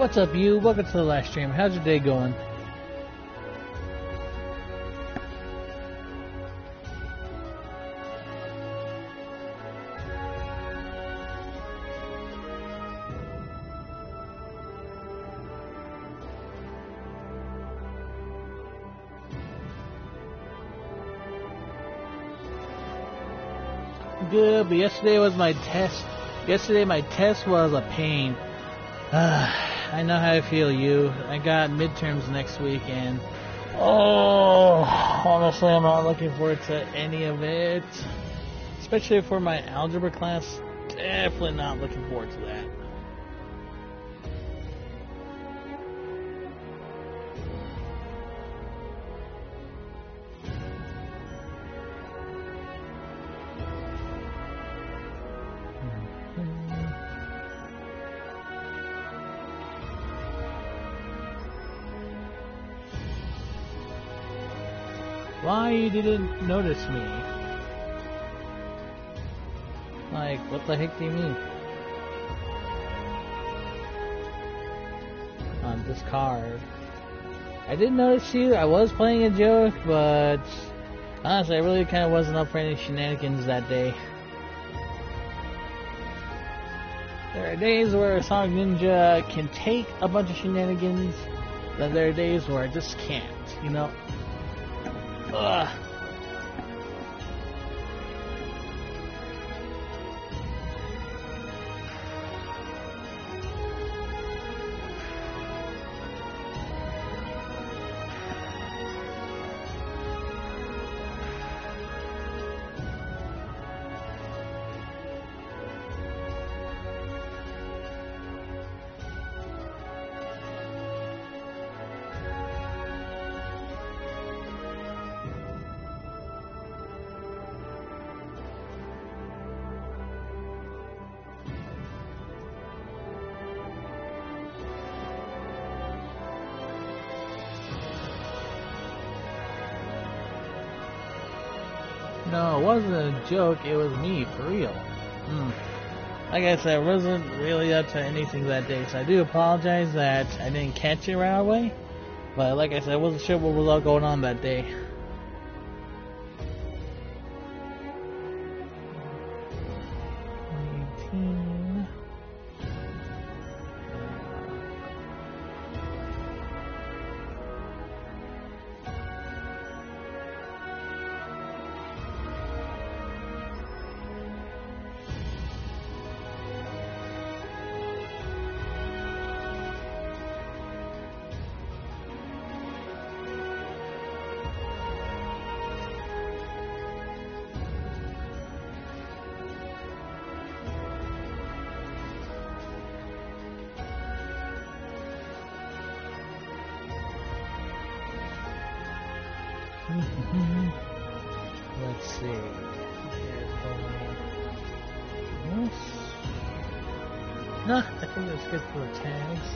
What's up, you? Welcome to the live stream. How's your day going? Good, but yesterday was my test. Yesterday my test was a pain. I know how I feel, you. I got midterms next week, and honestly, I'm not looking forward to any of it. Especially for my algebra class, definitely not looking forward to that. Why you didn't notice me? Like, what the heck do you mean? On this card. I did notice you. I was playing a joke, but honestly, I really kind of wasn't up for any shenanigans that day. There are days where Sonic Ninja can take a bunch of shenanigans, but there are days where I just can't, you know? Ugh. No, it wasn't a joke, it was me, for real. Like I said, I wasn't really up to anything that day, so I do apologize that I didn't catch it right away. But like I said, I wasn't sure what was all going on that day. Let's see. Yes. No, I think that's good for the tags.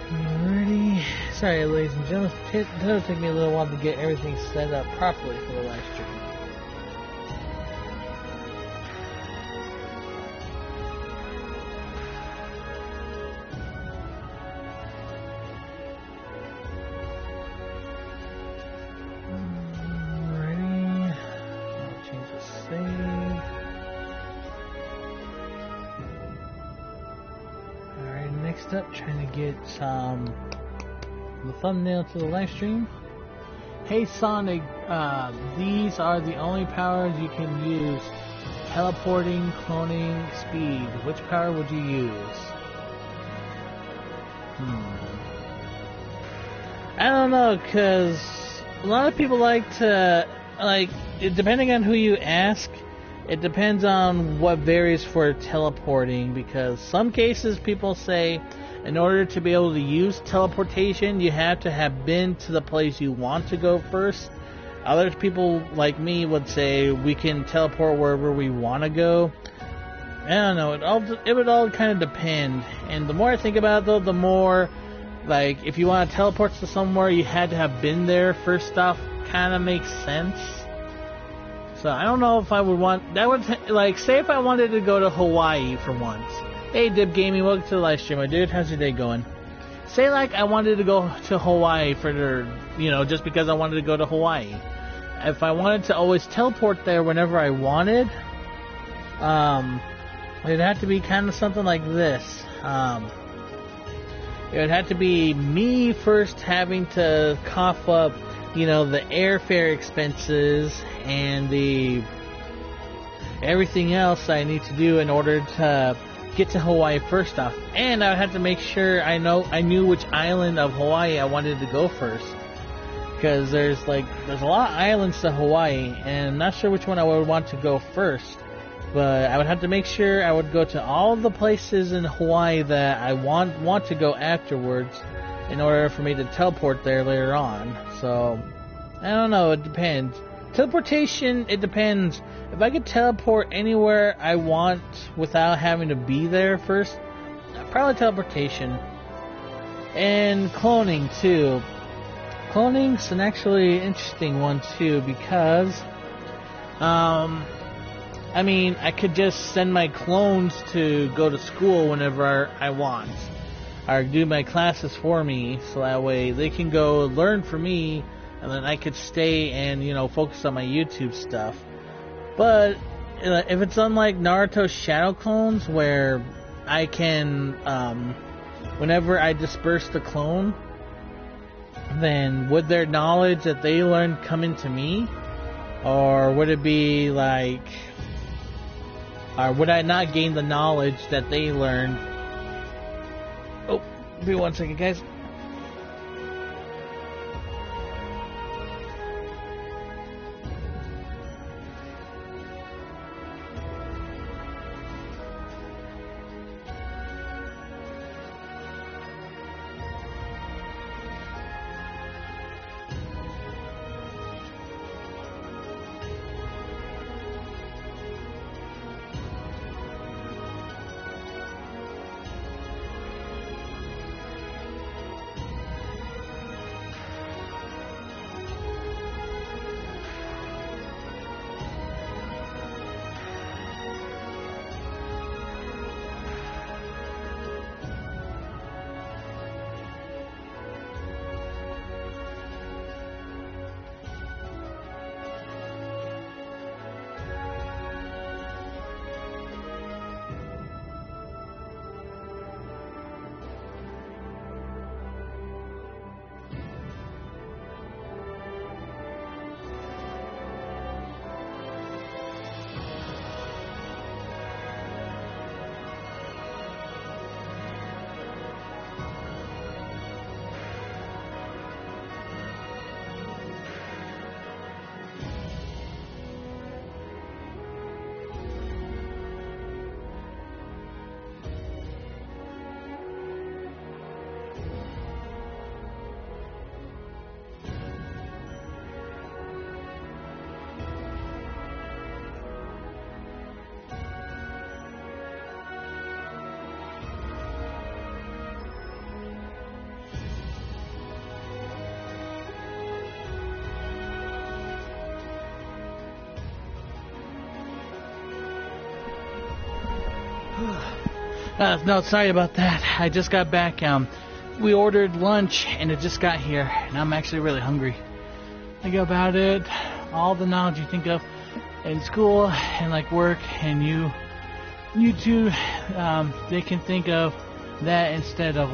Alrighty. Sorry, ladies and gentlemen. It'll take me a little while to get everything set up properly for the live stream. Up trying to get the thumbnail to the live stream. Hey Sonic, these are the only powers you can use: teleporting, cloning, speed. Which power would you use? I don't know, cause a lot of people like to depending on who you ask. It depends on what varies for teleporting, because some cases people say in order to be able to use teleportation you have to have been to the place you want to go first. Other people like me would say we can teleport wherever we want to go. I don't know, it would all kind of depend. And the more I think about it though, the more like if you want to teleport to somewhere you had to have been there first off kind of makes sense. So I don't know if I would want that. Would like say if I wanted to go to Hawaii for once, Hey Dib Gaming, welcome to the live stream, my dude. How's your day going? Say like I wanted to go to Hawaii for the, just because I wanted to go to Hawaii. If I wanted to always teleport there whenever I wanted, it'd have to be kind of something like this. It would have to be me first having to cough up, the airfare expenses and the everything else I need to do in order to get to Hawaii first off. And I would have to make sure I knew which island of Hawaii I wanted to go first. Because there's a lot of islands to Hawaii, and I'm not sure which one I would want to go first. But I would have to make sure I would go to all the places in Hawaii that I want to go afterwards in order for me to teleport there later on. So, I don't know, it depends. Teleportation, it depends. If I could teleport anywhere I want without having to be there first, probably teleportation. And cloning too. Cloning's an actually interesting one too, because I could just send my clones to go to school whenever I want, or do my classes for me, so that way they can go learn for me, and then I could stay and focus on my YouTube stuff. But if it's unlike Naruto's Shadow Clones, where I can, whenever I disperse the clone, then would their knowledge that they learned come into me? Or would it be like, or would I not gain the knowledge that they learned? Oh, give me 1 second, guys. No, sorry about that. I just got back. We ordered lunch, and it just got here, and I'm actually really hungry. Think about it, all the knowledge you think of in school and work, and you two, they can think of that instead of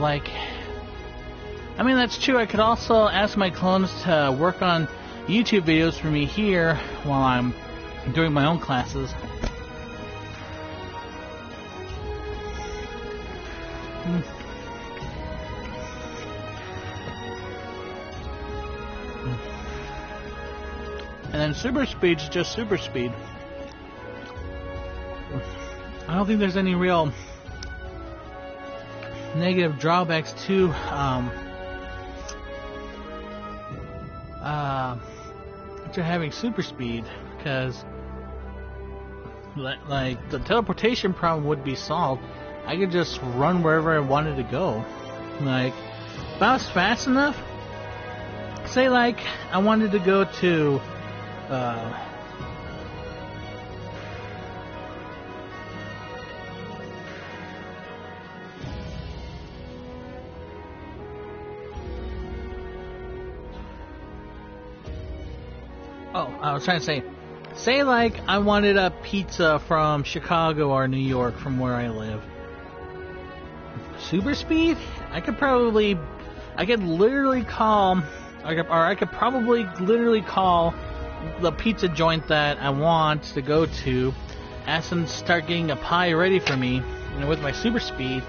that's true. I could also ask my clones to work on YouTube videos for me here while I'm doing my own classes. And then super speed's just super speed. I don't think there's any real negative drawbacks to having super speed, because the teleportation problem would be solved. I could just run wherever I wanted to go. If I was fast enough, say I wanted to go to Oh, I was trying to say like I wanted a pizza from Chicago or New York from where I live. Super speed? I could literally call, I could probably literally call the pizza joint that I want to go to, ask them to start getting a pie ready for me, and with my super speed,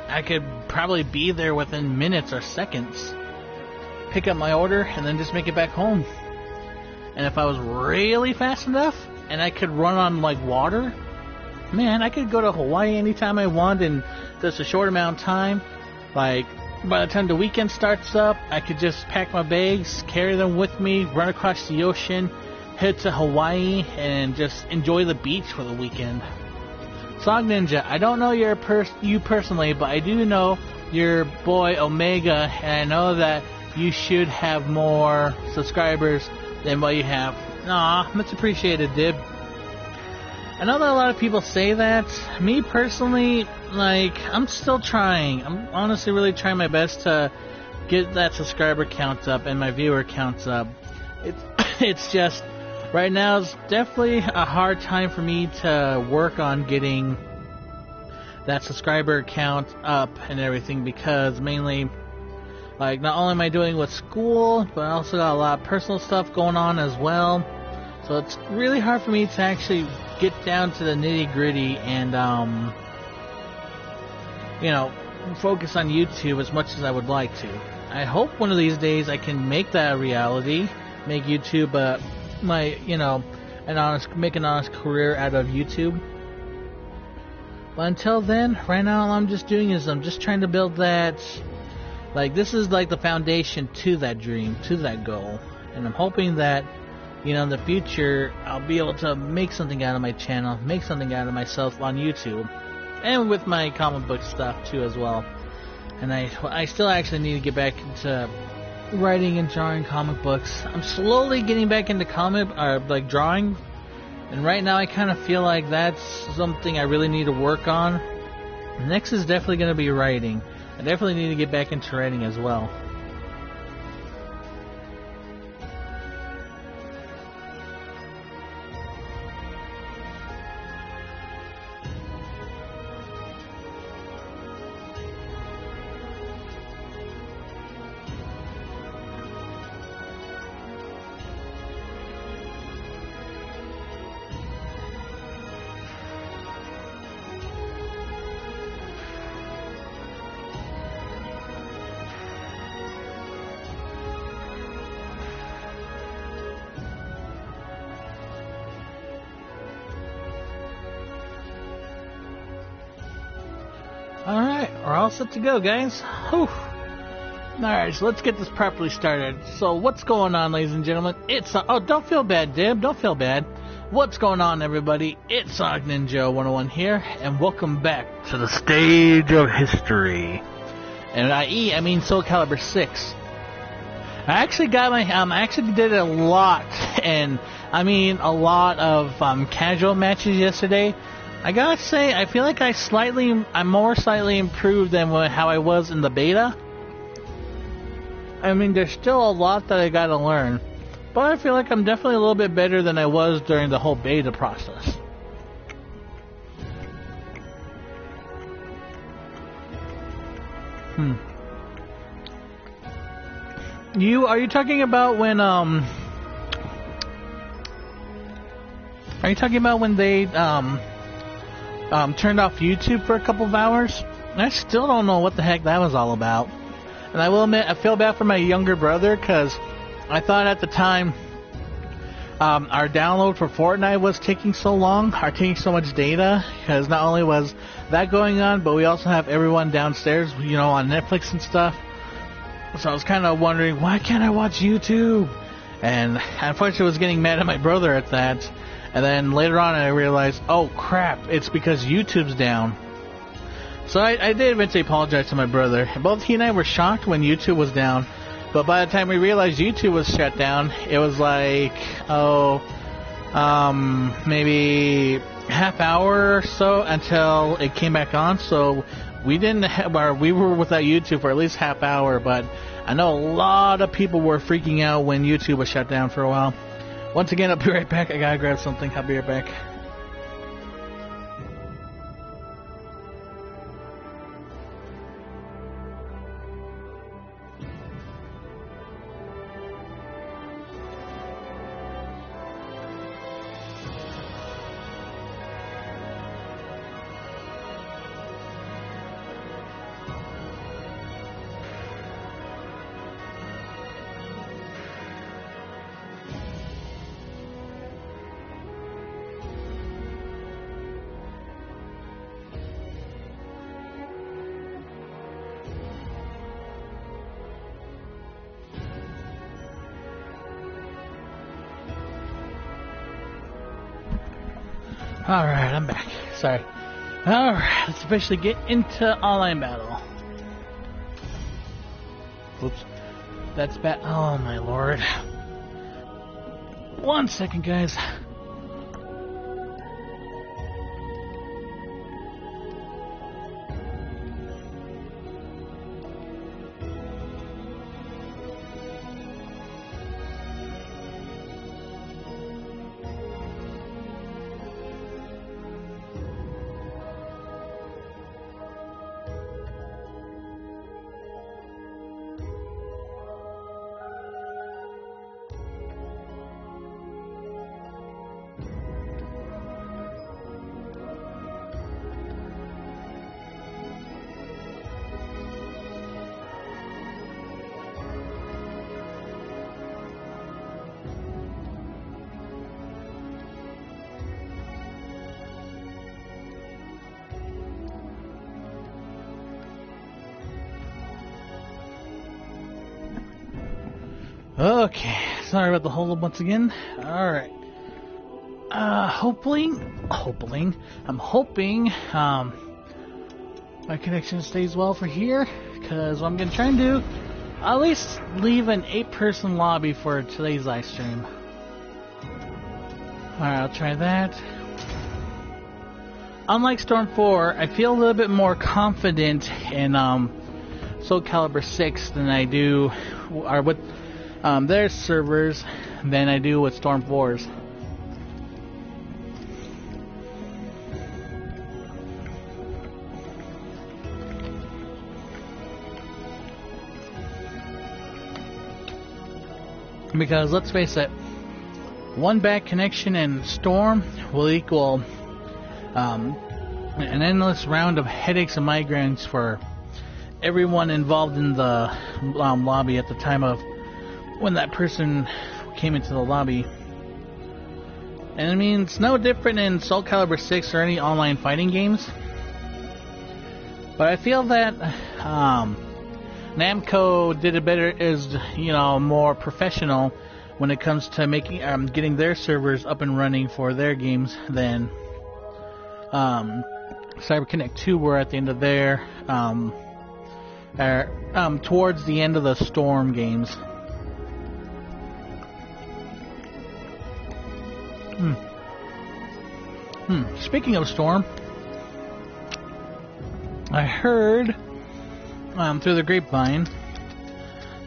I could probably be there within minutes or seconds. Pick up my order and then just make it back home. And if I was really fast enough and I could run on like water, man, I could go to Hawaii anytime I want in just a short amount of time. Like by the time the weekend starts up, I could just pack my bags, carry them with me, run across the ocean, head to Hawaii, and just enjoy the beach for the weekend. Sog Ninja, I don't know you personally, but I do know your boy Omega, and I know that you should have more subscribers than what you have. Aw, much appreciated, Dib. I know that a lot of people say that. Me personally, like, I'm still trying. I'm honestly really trying my best to get that subscriber count up and my viewer counts up. It's just, right now it's definitely a hard time for me to work on getting that subscriber count up and everything, because mainly, like, not only am I doing with school, but I also got a lot of personal stuff going on as well. So it's really hard for me to actually get down to the nitty gritty and, focus on YouTube as much as I would like to. I hope one of these days I can make that a reality, make YouTube, make an honest career out of YouTube. But until then, right now all I'm just doing is I'm just trying to build that, like, this is like the foundation to that dream, to that goal. And I'm hoping that, in the future, I'll be able to make something out of my channel, make something out of myself on YouTube, and with my comic book stuff too as well. And I still actually need to get back into writing and drawing comic books. I'm slowly getting back into drawing, and right now I kind of feel like that's something I really need to work on. Next is definitely going to be writing. I definitely need to get back into writing as well. Alright, we're all set to go, guys. Whew. Alright, so let's get this properly started. So what's going on, ladies and gentlemen? Don't feel bad, Dib. Don't feel bad. What's going on, everybody? It's Sonic Ninja 101 here, and welcome back to the stage of history. And I mean Soul Calibur 6. I actually got I actually did a lot, and I mean a lot of casual matches yesterday. I gotta say, I feel like I'm more slightly improved than how I was in the beta. I mean, there's still a lot that I gotta learn, but I feel like I'm definitely a little bit better than I was during the whole beta process. Are you talking about when they turned off YouTube for a couple of hours? I still don't know what the heck that was all about. And I will admit, I feel bad for my younger brother, because I thought at the time our download for Fortnite was taking so long, taking so much data, because not only was that going on, but we also have everyone downstairs, on Netflix and stuff. So I was kind of wondering, why can't I watch YouTube? And unfortunately I was getting mad at my brother at that. And then later on I realized, oh crap, it's because YouTube's down. So I did eventually apologize to my brother. Both he and I were shocked when YouTube was down. But by the time we realized YouTube was shut down, it was like, maybe half hour or so until it came back on. So we were without YouTube for at least half hour, but I know a lot of people were freaking out when YouTube was shut down for a while. Once again, I'll be right back. I gotta grab something. I'll be right back. Alright, I'm back. Sorry. Alright, let's officially get into online battle. Oops. That's bad. Oh my lord. 1 second, guys. Okay, sorry about the hold up once again. Alright. I'm hoping my connection stays well for here, because what I'm going to try and do, I'll at least leave an 8-person lobby for today's live stream. Alright, I'll try that. Unlike Storm 4, I feel a little bit more confident in Soul Calibur 6 than I do or with their servers than I do with Storm 4's. Because let's face it, one bad connection in Storm will equal an endless round of headaches and migraines for everyone involved in the lobby at the time of when that person came into the lobby. And I mean, it's no different in Soul Calibur 6 or any online fighting games. But I feel that Namco did it better, is, you know, more professional when it comes to making getting their servers up and running for their games than CyberConnect 2 were at the end of their towards the end of the Storm games. Speaking of Storm, I heard through the grapevine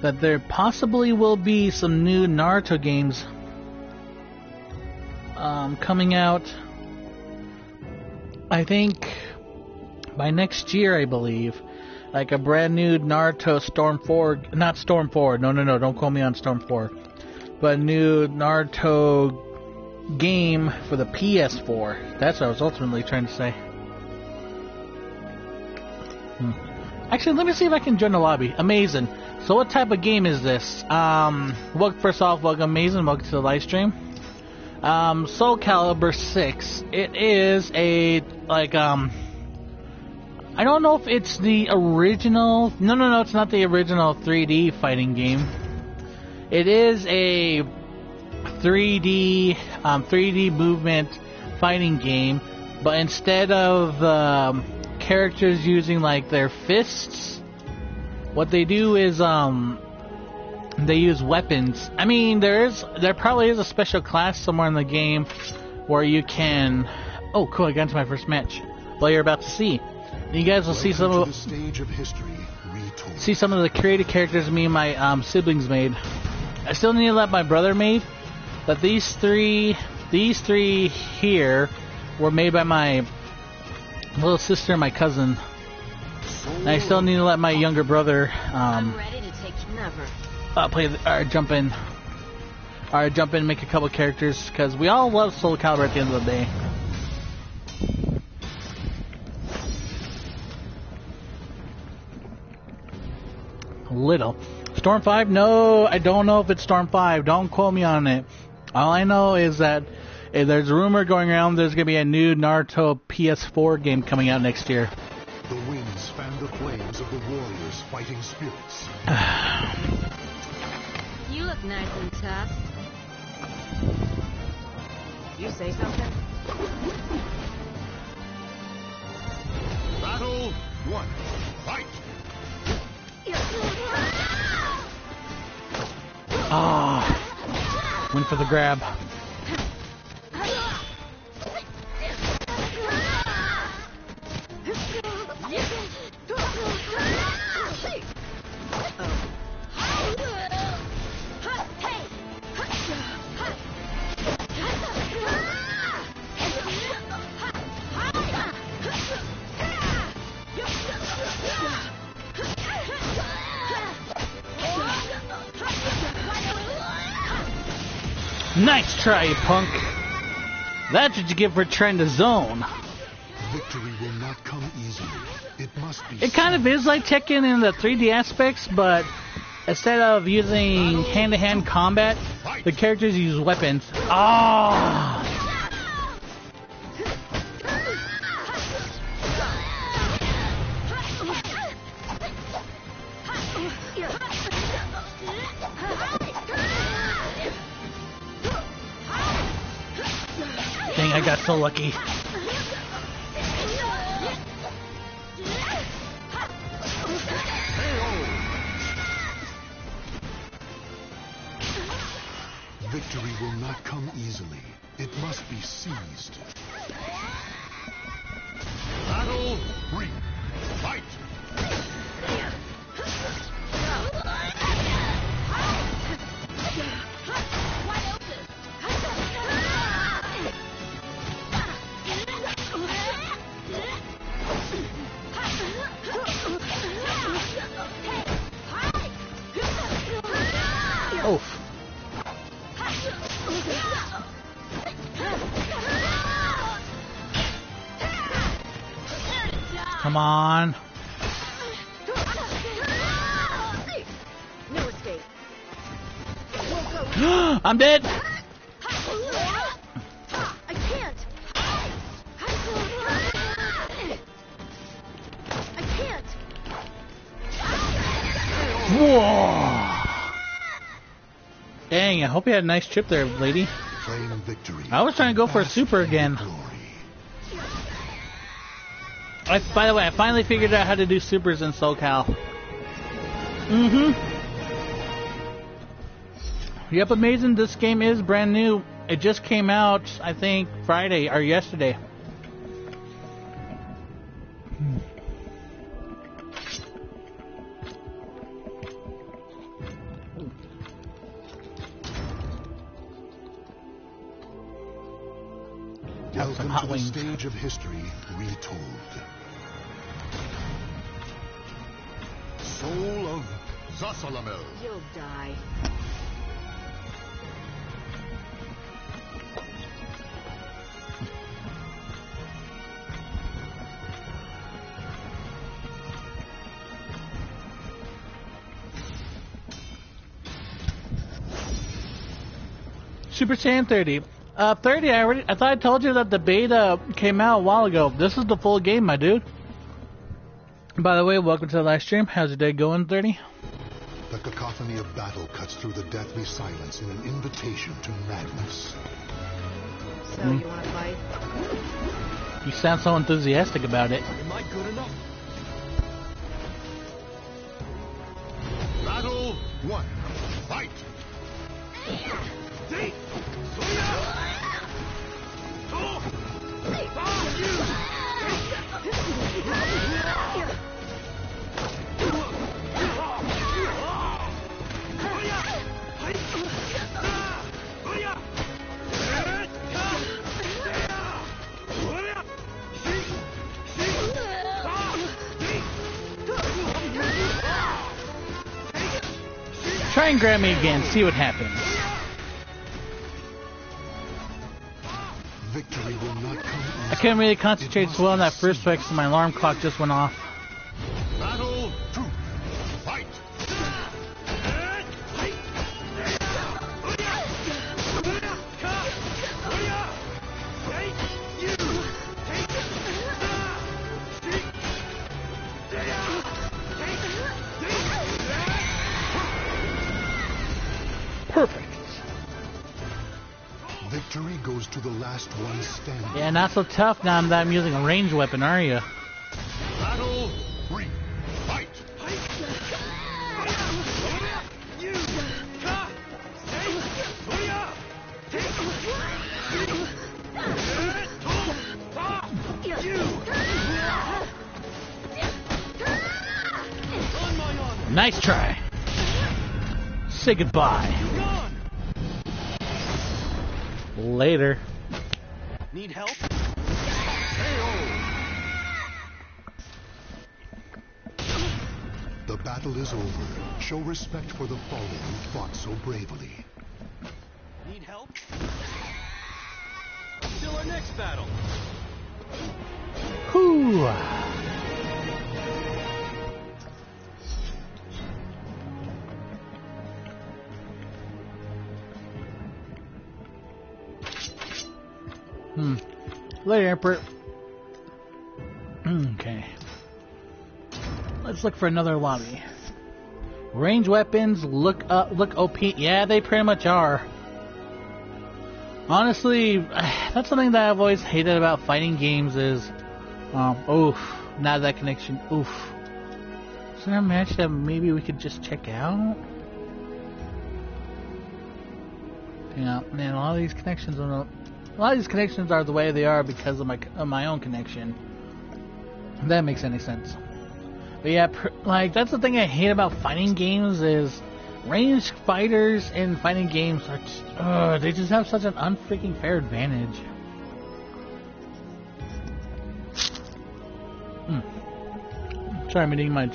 that there possibly will be some new Naruto games coming out, I think by next year, I believe. Like a brand new Naruto Storm 4, not Storm 4, no, don't call me on Storm 4, but a new Naruto game for the PS4. That's what I was ultimately trying to say. Actually, let me see if I can join the lobby. Amazing. So what type of game is this? First off, welcome Amazing, welcome to the live stream. Soul Calibur 6. It is a, like, I don't know if it's the original, no, it's not the original 3D fighting game. It is a 3D movement fighting game, but instead of characters using like their fists, what they do is they use weapons. I mean, there probably is a special class somewhere in the game where you can. Oh, cool! I got into my first match. Well, you're about to see. You guys will see some of the creative characters me and my siblings made. I still need to let my brother make that these three here were made by my little sister and my cousin. And I still need to let my younger brother I'm ready to take jump in and make a couple characters, because we all love Soul Calibur at the end of the day. Little. Storm 5? No, I don't know if it's Storm 5. Don't quote me on it. All I know is that there's a rumor going around there's going to be a new Naruto PS4 game coming out next year. The winds fan the flames of the warriors' fighting spirits. You look nice and tough. You say something? Battle 1. Fight! Went for the grab. Nice try, you punk. That's what you get for trying to zone. Victory will not come easily. It must be. It kind of is like Tekken in the 3D aspects, but instead of using hand-to-hand combat, the characters use weapons. Ah! Dang, I got so lucky. Victory will not come easily. It must be seized. Battle 3. Fight! Oof. Come on. No escape. I'm dead. I can't. I can't. Whoa. Dang, I hope you had a nice trip there, lady. Claim victory. I was trying to go for a super again. By the way, I finally figured out how to do supers in Soul Cal. Yep, amazing. This game is brand new. It just came out, I think, Friday or yesterday. Welcome to the stage of history retold. Soul of Zasalamel. You'll die. Super Saiyan 30. 30, I thought I told you that the beta came out a while ago. This is the full game, my dude. By the way, welcome to the live stream. How's your day going, 30? The cacophony of battle cuts through the deathly silence in an invitation to madness. So you want to fight? You sound so enthusiastic about it. Am I good enough? Battle 1. Fight! Try and grab me again, see what happens. Victory will not come easily. I couldn't really concentrate so well on that first strike, so my alarm clock just went off. Battle 2. Fight! Perfect. Victory goes to the last one standing. Yeah, not so tough now that I'm using a ranged weapon, are you? Battle 3. Fight! Nice try. Say goodbye. Later. Need help? The battle is over. Show respect for the fallen who fought so bravely. Need help? Till our next battle. Whew. Later, Emperor. Okay. Let's look for another lobby. Range weapons look OP. Yeah, they pretty much are. Honestly, that's something that I've always hated about fighting games is, oof, now that connection, oof. Is there a match that maybe we could just check out? Yeah, man, a lot of these connections are the way they are because of my own connection. If that makes any sense. But yeah, like that's the thing I hate about fighting games is ranged fighters in fighting games are just, they just have such an unfreaking fair advantage. Sorry, I'm eating my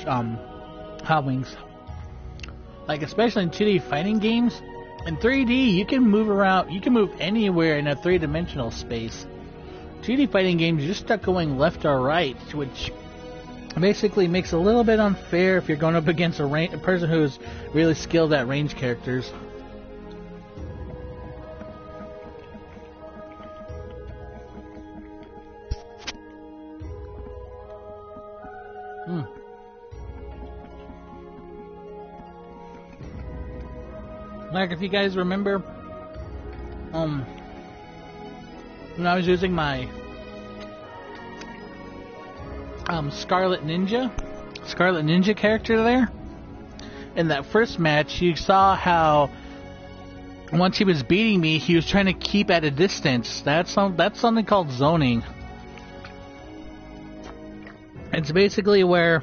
hot wings. Like especially in 2D fighting games. In 3D, you can move around, you can move anywhere in a three-dimensional space. 2D fighting games, you're stuck going left or right, which basically makes it a little bit unfair if you're going up against a person who's really skilled at range characters. Like if you guys remember, when I was using my Scarlet Ninja character there, in that first match, you saw how once he was beating me, he was trying to keep at a distance. That's something called zoning. It's basically where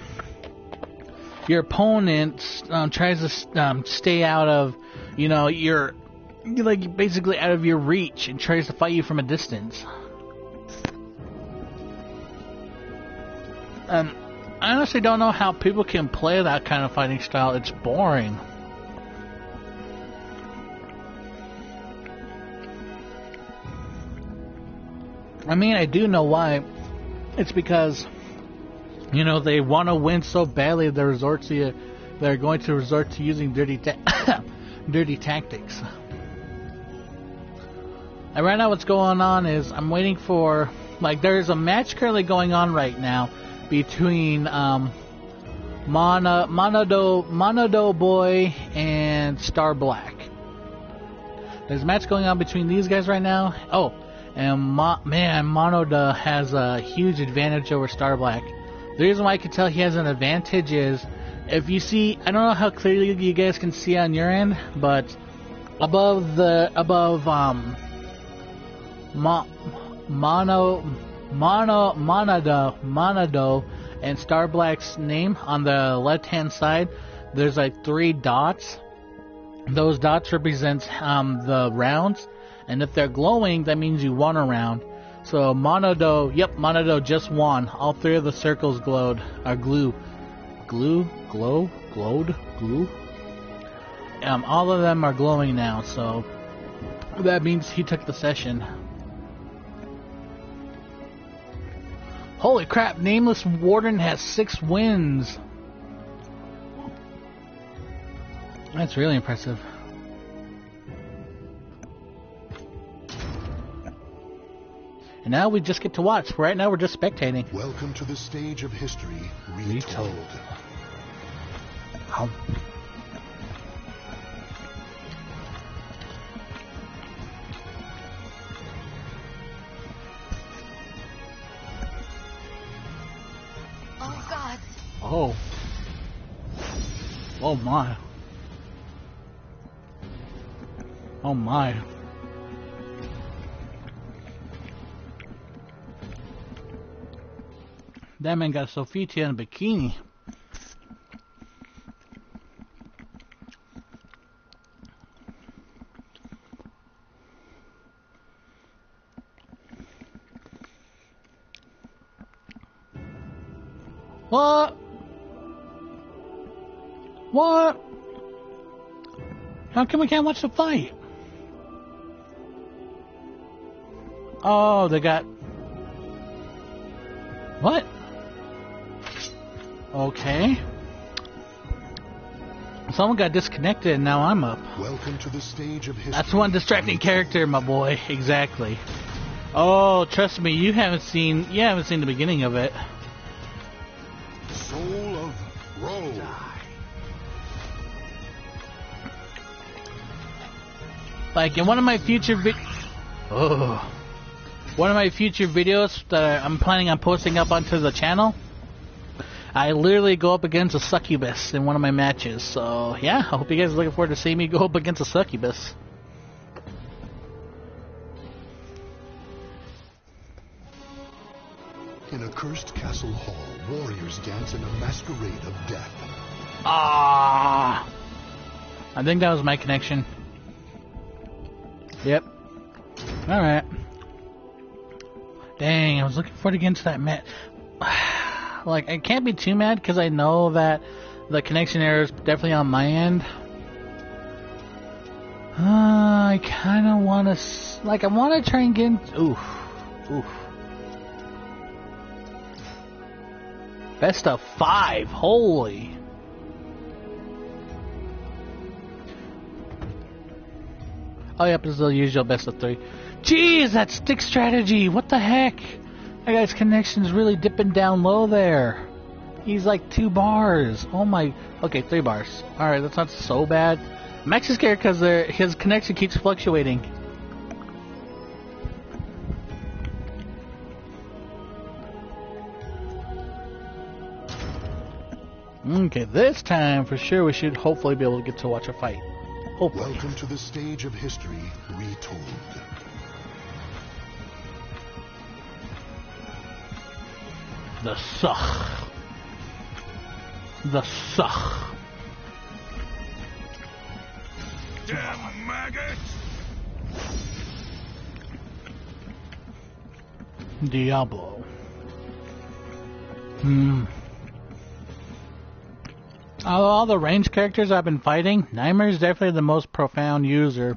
your opponent tries to stay out of, you're like basically out of your reach and tries to fight you from a distance. I honestly don't know how people can play that kind of fighting style. It's boring. I mean, I do know why. It's because, they want to win so badly they're going to resort to using dirty tactics. And right now what's going on is I'm waiting for, there's a match currently going on right now between Monodo Boy and Star Black. There's a match going on between these guys right now. Oh, and Monoda has a huge advantage over Star Black. The reason why I can tell he has an advantage is, if you see, I don't know how clearly you guys can see on your end, but above Monodo and Star Black's name on the left hand side, there's 3 dots. Those dots represent the rounds, and if they're glowing, that means you won a round. So Monodo just won. All 3 of the circles glowed. all of them are glowing now, so that means he took the session. Holy crap, Nameless Warden has 6 wins. That's really impressive. And now we just get to watch. Right now we're just spectating. Welcome to the stage of history retold. How? Oh, God. Oh. Oh my. Oh my. That man got Sofia in a bikini. What? What? How come we can't watch the fight? Oh, they got... What? Okay. Someone got disconnected and now I'm up. Welcome to the stage of history. That's one distracting character, my boy. Exactly. Oh, trust me, you haven't seen the beginning of it. Soul of Rome. Like in one of my future one of my future videos that I'm planning on posting up onto the channel, I literally go up against a succubus in one of my matches. So yeah, I hope you guys are looking forward to seeing me go up against a succubus. In a cursed castle hall, warriors dance in a masquerade of death. Ah, I think that was my connection. Yep. All right. Dang, I was looking forward to getting to that match. Like, I can't be too mad because I know that the connection error is definitely on my end. I kind of want to, I want to try and get into, oof. Best of 5, holy. Oh, yep, this is the usual best of 3. Jeez, that stick strategy, what the heck? That guy's connection's really dipping down low there. He's like 2 bars. Oh my, okay, 3 bars. Alright, that's not so bad. I'm actually scared because his connection keeps fluctuating. Okay, this time for sure we should hopefully be able to get to watch a fight. Hopefully. Welcome to the stage of history retold. The suck. The suck. Damn maggot! Diablo. All the ranged characters I've been fighting, Nightmare is definitely the most profound user,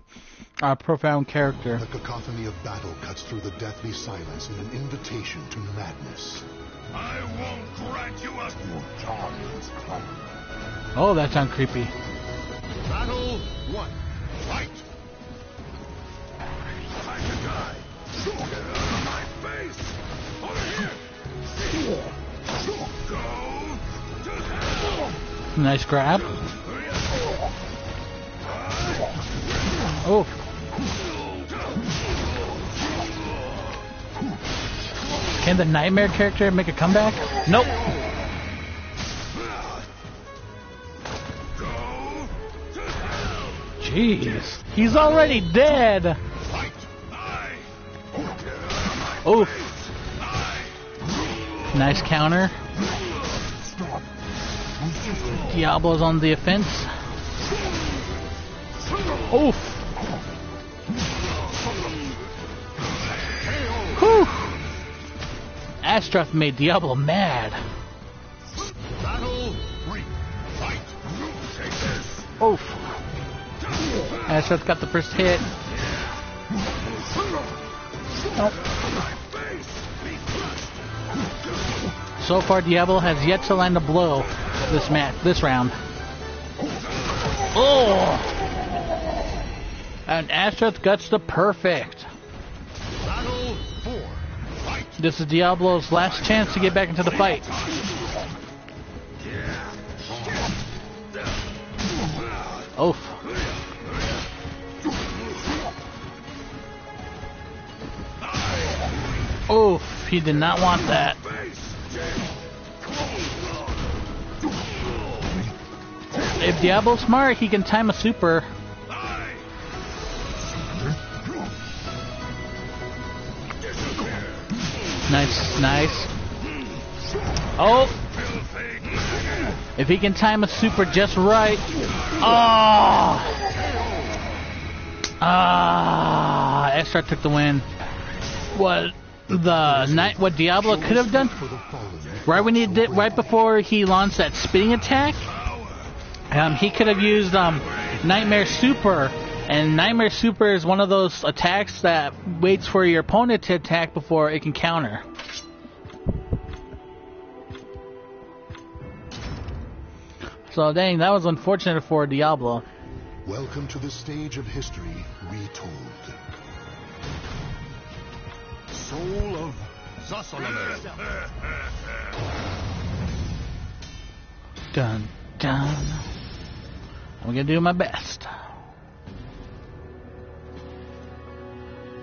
profound character. The cacophony of battle cuts through the deathly silence in an invitation to madness. I won't grant you a... Your time has come. Oh, that sounds creepy. Battle 1. Fight! Time to die. Get out of my face! Over here! Go to hell! Nice grab. Oh. Can the Nightmare character make a comeback? Nope. Jeez. He's already dead. Oof. Nice counter. Diablo's on the offense. Oof. Whew. Astruff made Diablo mad. Battle 3. Fight! Take this! Oof. Astro's got the first hit. Nope. So far, Diablo has yet to land a blow this round. Oh! And Astroth guts the perfect. Battle 4. Fight. This is Diablo's last chance to get back into the fight. Oof. Oof, he did not want that. If Diablo's smart, he can time a super. Nice, nice. Oh! If he can time a super just right. Oh! Ah! Extra took the win. What Diablo could have done right before he launched that spinning attack, he could have used Nightmare Super, and Nightmare Super is one of those attacks that waits for your opponent to attack before it can counter. So dang, that was unfortunate for Diablo. Welcome to the stage of history retold. Soul of Zasalamer. Dun dun. I'm gonna do my best.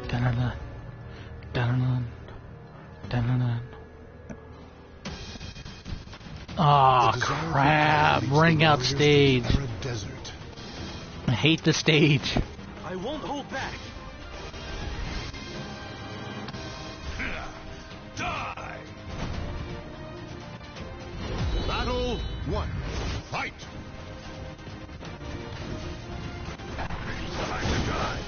Dun dun dun. Dun dun dun dun dun. Oh crap! Bring out stage. I hate the stage. I won't hold back. Die. Battle 1. Fight. Time to die.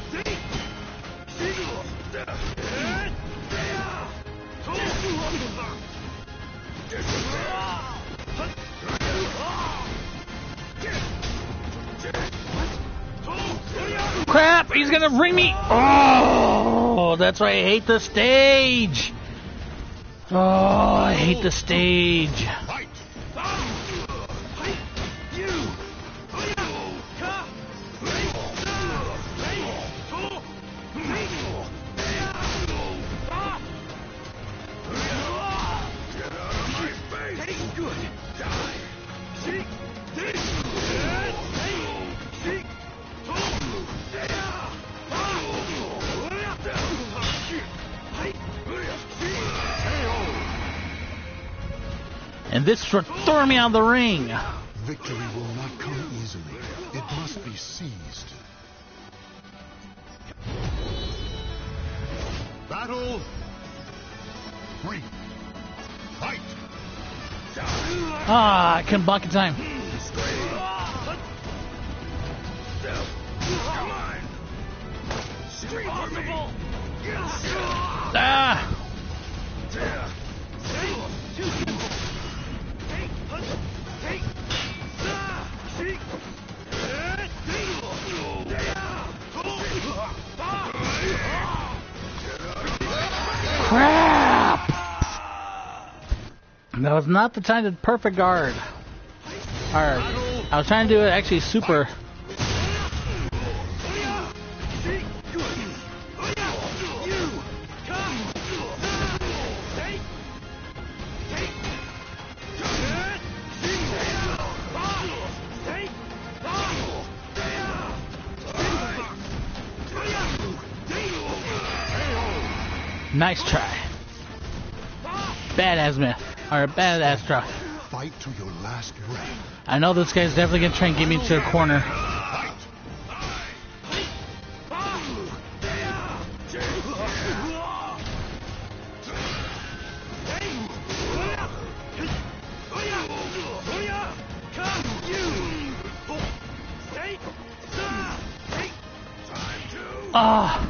Crap! He's gonna bring me. Oh, that's why I hate the stage. Oh, I hate the stage. Fight. And this would throw me out of the ring. Victory will not come easily. It must be seized. Battle 3. Fight. Ah, I couldn't block in time. Ah! Crap! That was not the time to perfect guard. Alright, I was trying to do it actually super. Nice try. Badass myth. Or badass try. Fight to your last breath. I know this guy's definitely gonna try and get me into a corner. Ah.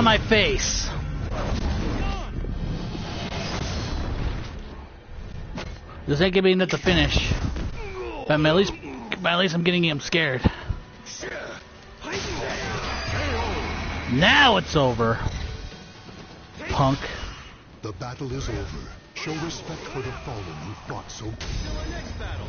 on my face. This ain't gonna be enough to finish. But at least I'm getting him scared. Now it's over. Punk. The battle is over. Show respect for the fallen who fought so. Till our next battle.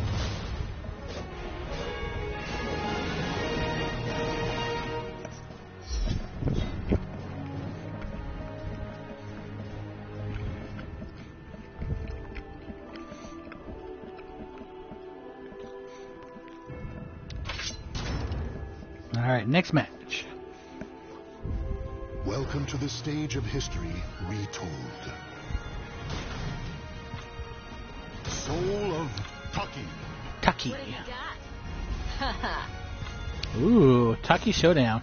Alright, next match. Welcome to the stage of history retold. Soul of Taki. Taki. What have you got? Ooh, Taki Showdown.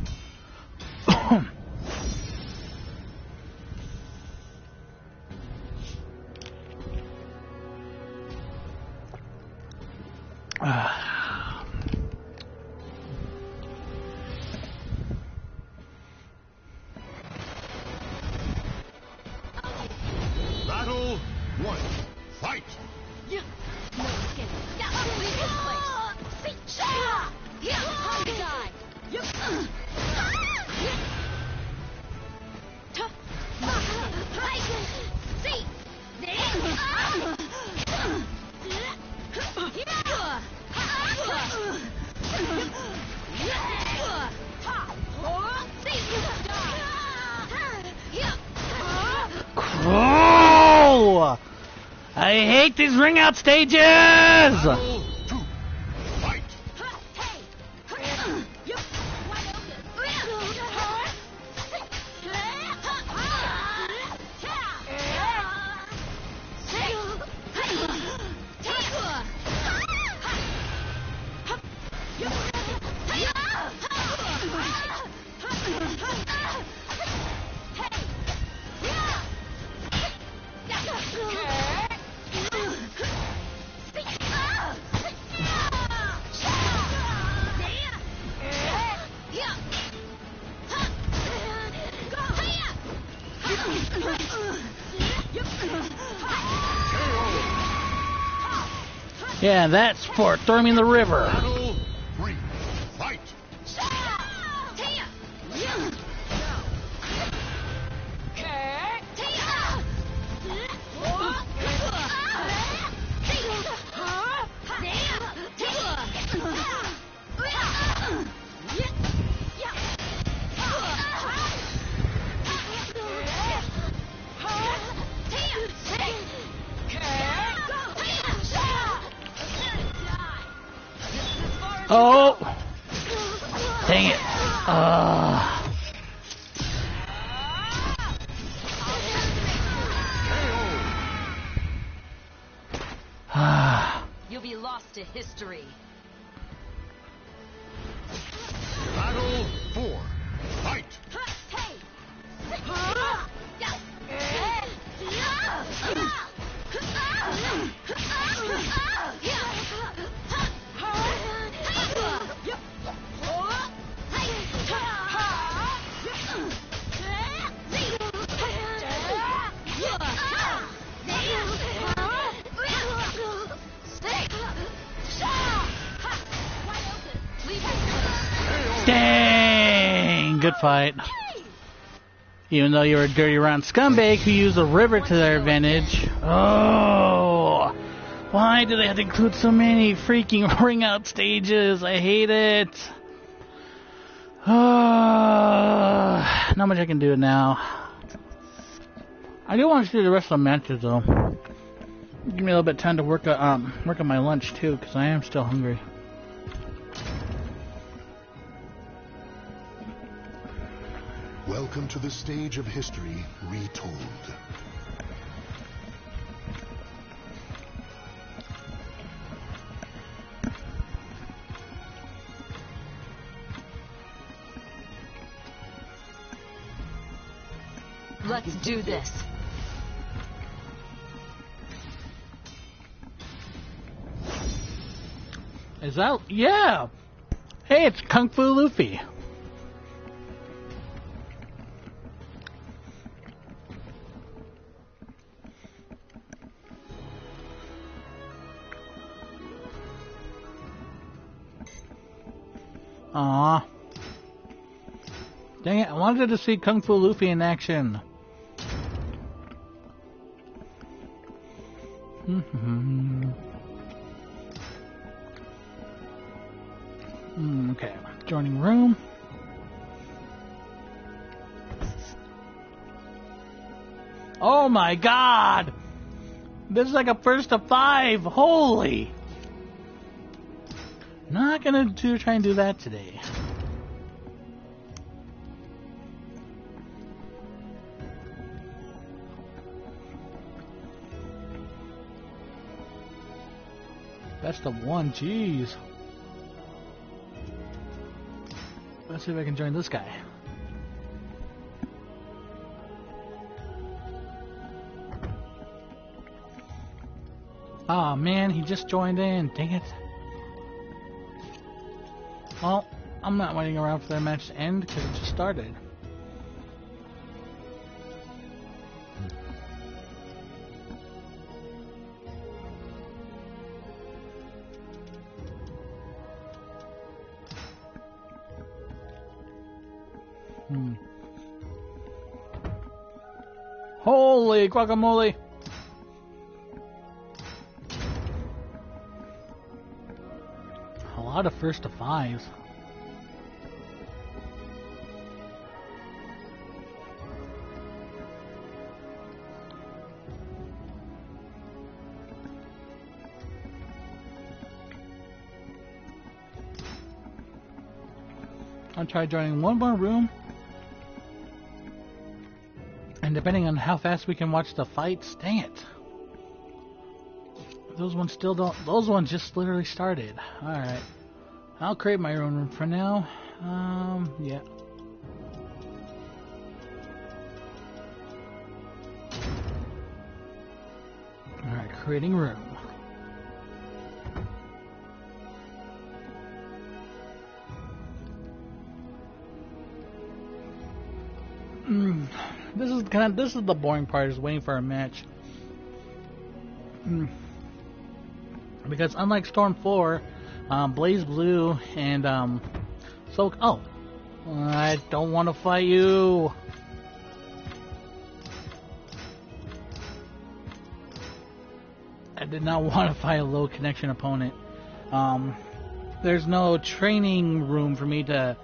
Battle 1. Fight! No escape. Leave this place. Time to die. Oh! I hate these ring out stages! Battle 2. Fight! Yeah, that's for throwing me in the river. Battle 3. Fight! Oh! Dang it. You'll be lost to history. Battle 4. Fight! Dang! Good fight. Even though you're a dirty round scumbag who used the river to their advantage. Oh! Why do they have to include so many freaking ring out stages? I hate it. Not much I can do now. I do want to do the rest of the matches though. Give me a little bit of time to work on my lunch too, because I am still hungry. Welcome to the stage of history retold. Let's do this. Is that... Yeah! Hey, it's Kung Fu Luffy. Aw. Dang it, I wanted to see Kung Fu Luffy in action. Okay, joining room. Oh my god! This is like a first to 5! Holy! Not gonna try and do that today. Best of 1, jeez. Let's see if I can join this guy. Aw, man, he just joined in. Dang it. Well, I'm not waiting around for their match to end because it just started. Holy guacamole! A lot of first to 5s. I'll try joining one more room. And depending on how fast we can watch the fights, dang it. Those ones still don't, those ones just literally started. Alright. I'll create my own room for now. Yeah. Alright, creating room. This is the boring part, is waiting for a match. Because unlike Storm 4, Blaze Blue and I don't want to fight you. I did not want to fight a low connection opponent. There's no training room for me to,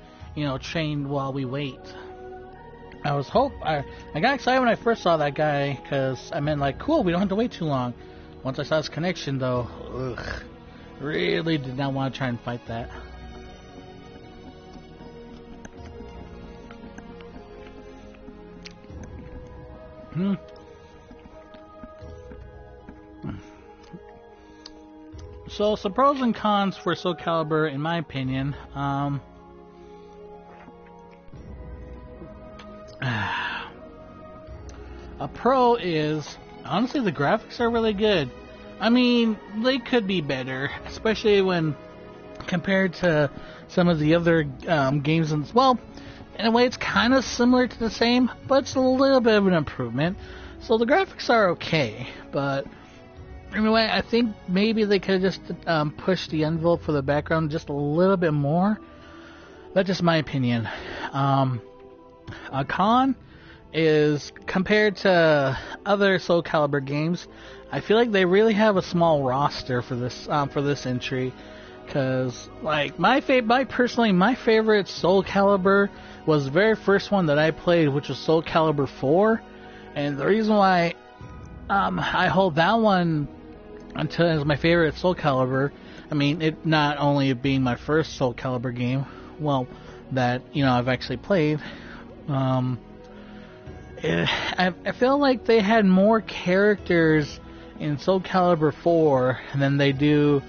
train while we wait. I got excited when I first saw that guy, because I meant like, cool, we don't have to wait too long. Once I saw his connection though, really did not want to try and fight that. So, some pros and cons for Soul Calibur, in my opinion. A pro is, honestly, the graphics are really good. I mean, they could be better, especially when compared to some of the other games. Well, in a way, it's kind of similar to the same, but it's a little bit of an improvement. So the graphics are okay, but anyway, I think maybe they could have just pushed the envelope for the background just a little bit more. That's just my opinion. A con is, compared to other Soul Calibur games, I feel like they really have a small roster for this entry. Because, like, my favorite Soul Calibur was the very first one that I played, which was Soul Calibur 4. And the reason why I hold that one until as my favorite Soul Calibur, I mean, it not only being my first Soul Calibur game, well, that, I've actually played, I feel like they had more characters in Soul Calibur 4 than they did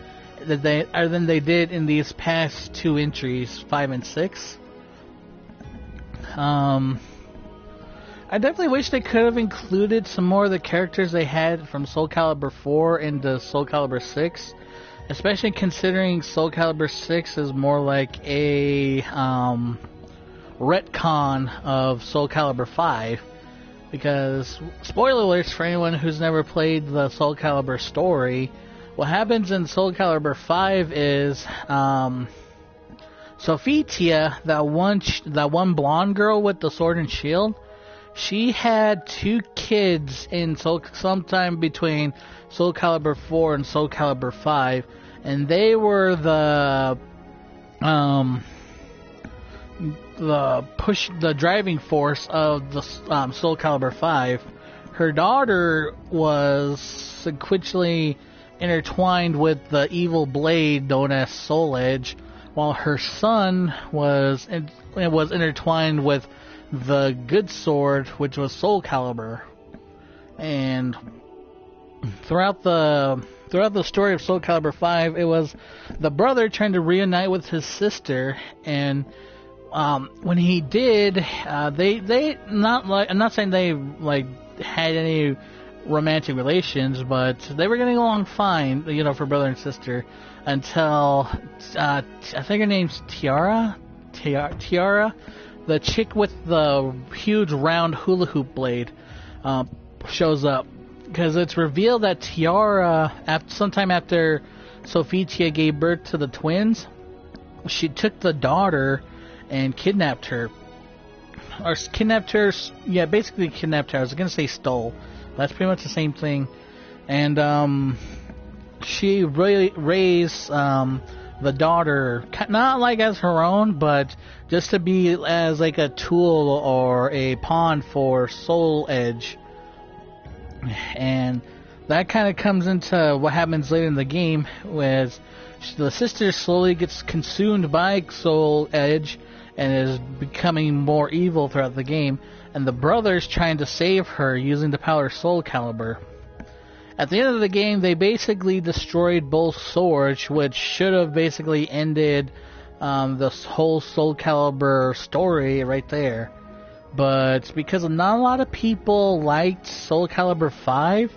in these past two entries, 5 and 6. I definitely wish they could have included some more of the characters they had from Soul Calibur 4 into Soul Calibur 6, especially considering Soul Calibur 6 is more like a retcon of Soul Calibur 5. Because, spoiler alerts for anyone who's never played the Soul Calibur story, what happens in Soul Calibur 5 is, Sophitia, that one blonde girl with the sword and shield, she had 2 kids in sometime between Soul Calibur 4 and Soul Calibur 5, and they were the driving force of the Soul Calibur 5. Her daughter was sequentially intertwined with the evil blade known as Soul Edge, while her son was intertwined with the good sword, which was Soul Calibur. And throughout the story of Soul Calibur 5, it was the brother trying to reunite with his sister, and when he did, I'm not saying they had any romantic relations, but they were getting along fine, for brother and sister, until I think her name's Tiara, the chick with the huge round hula hoop blade, shows up, because it's revealed that Tiara, sometime after Sophitia gave birth to the twins, she took the daughter and kidnapped her. Basically kidnapped her. I was going to say stole. That's pretty much the same thing. And she really raised the daughter, not like as her own, but just to be as like a tool or a pawn for Soul Edge. And that kind of comes into what happens later in the game, with the sister slowly gets consumed by Soul Edge and is becoming more evil throughout the game, and the brother's trying to save her using the power of Soul Calibur. At the end of the game, they basically destroyed both swords, which should have basically ended the whole Soul Calibur story right there. But because not a lot of people liked Soul Calibur 5,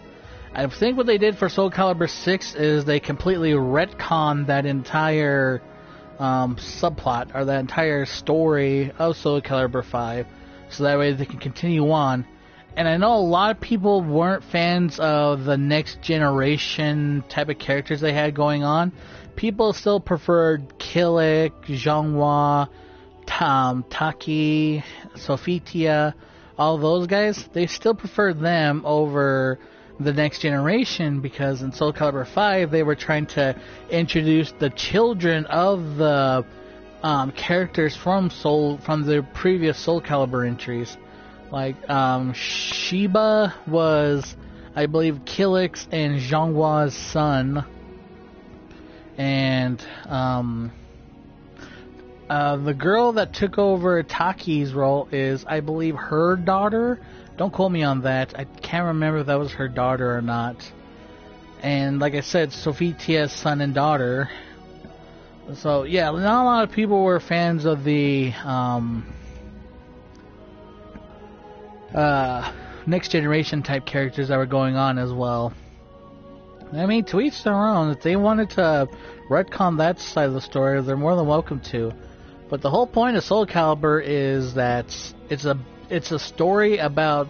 I think what they did for Soul Calibur 6 is they completely retconned that entire subplot, or that entire story of Soul Calibur 5, so that way they can continue on. And I know a lot of people weren't fans of the next generation type of characters they had going on. People still preferred Killick, Zhonghua, Taki, Sophitia, all those guys. They still preferred them over the next generation, because in Soul Calibur 5 they were trying to introduce the children of the characters from the previous Soul Calibur entries. Like Shiba was, I believe, Killick's and Zhonghua's son, and the girl that took over Taki's role is, I believe, her daughter. Don't quote me on that. I can't remember if that was her daughter or not. And like I said, Sophitia's son and daughter. So yeah, not a lot of people were fans of the next generation type characters that were going on as well. I mean, to each their own. If they wanted to retcon that side of the story, they're more than welcome to. But the whole point of Soul Calibur is that it's a story about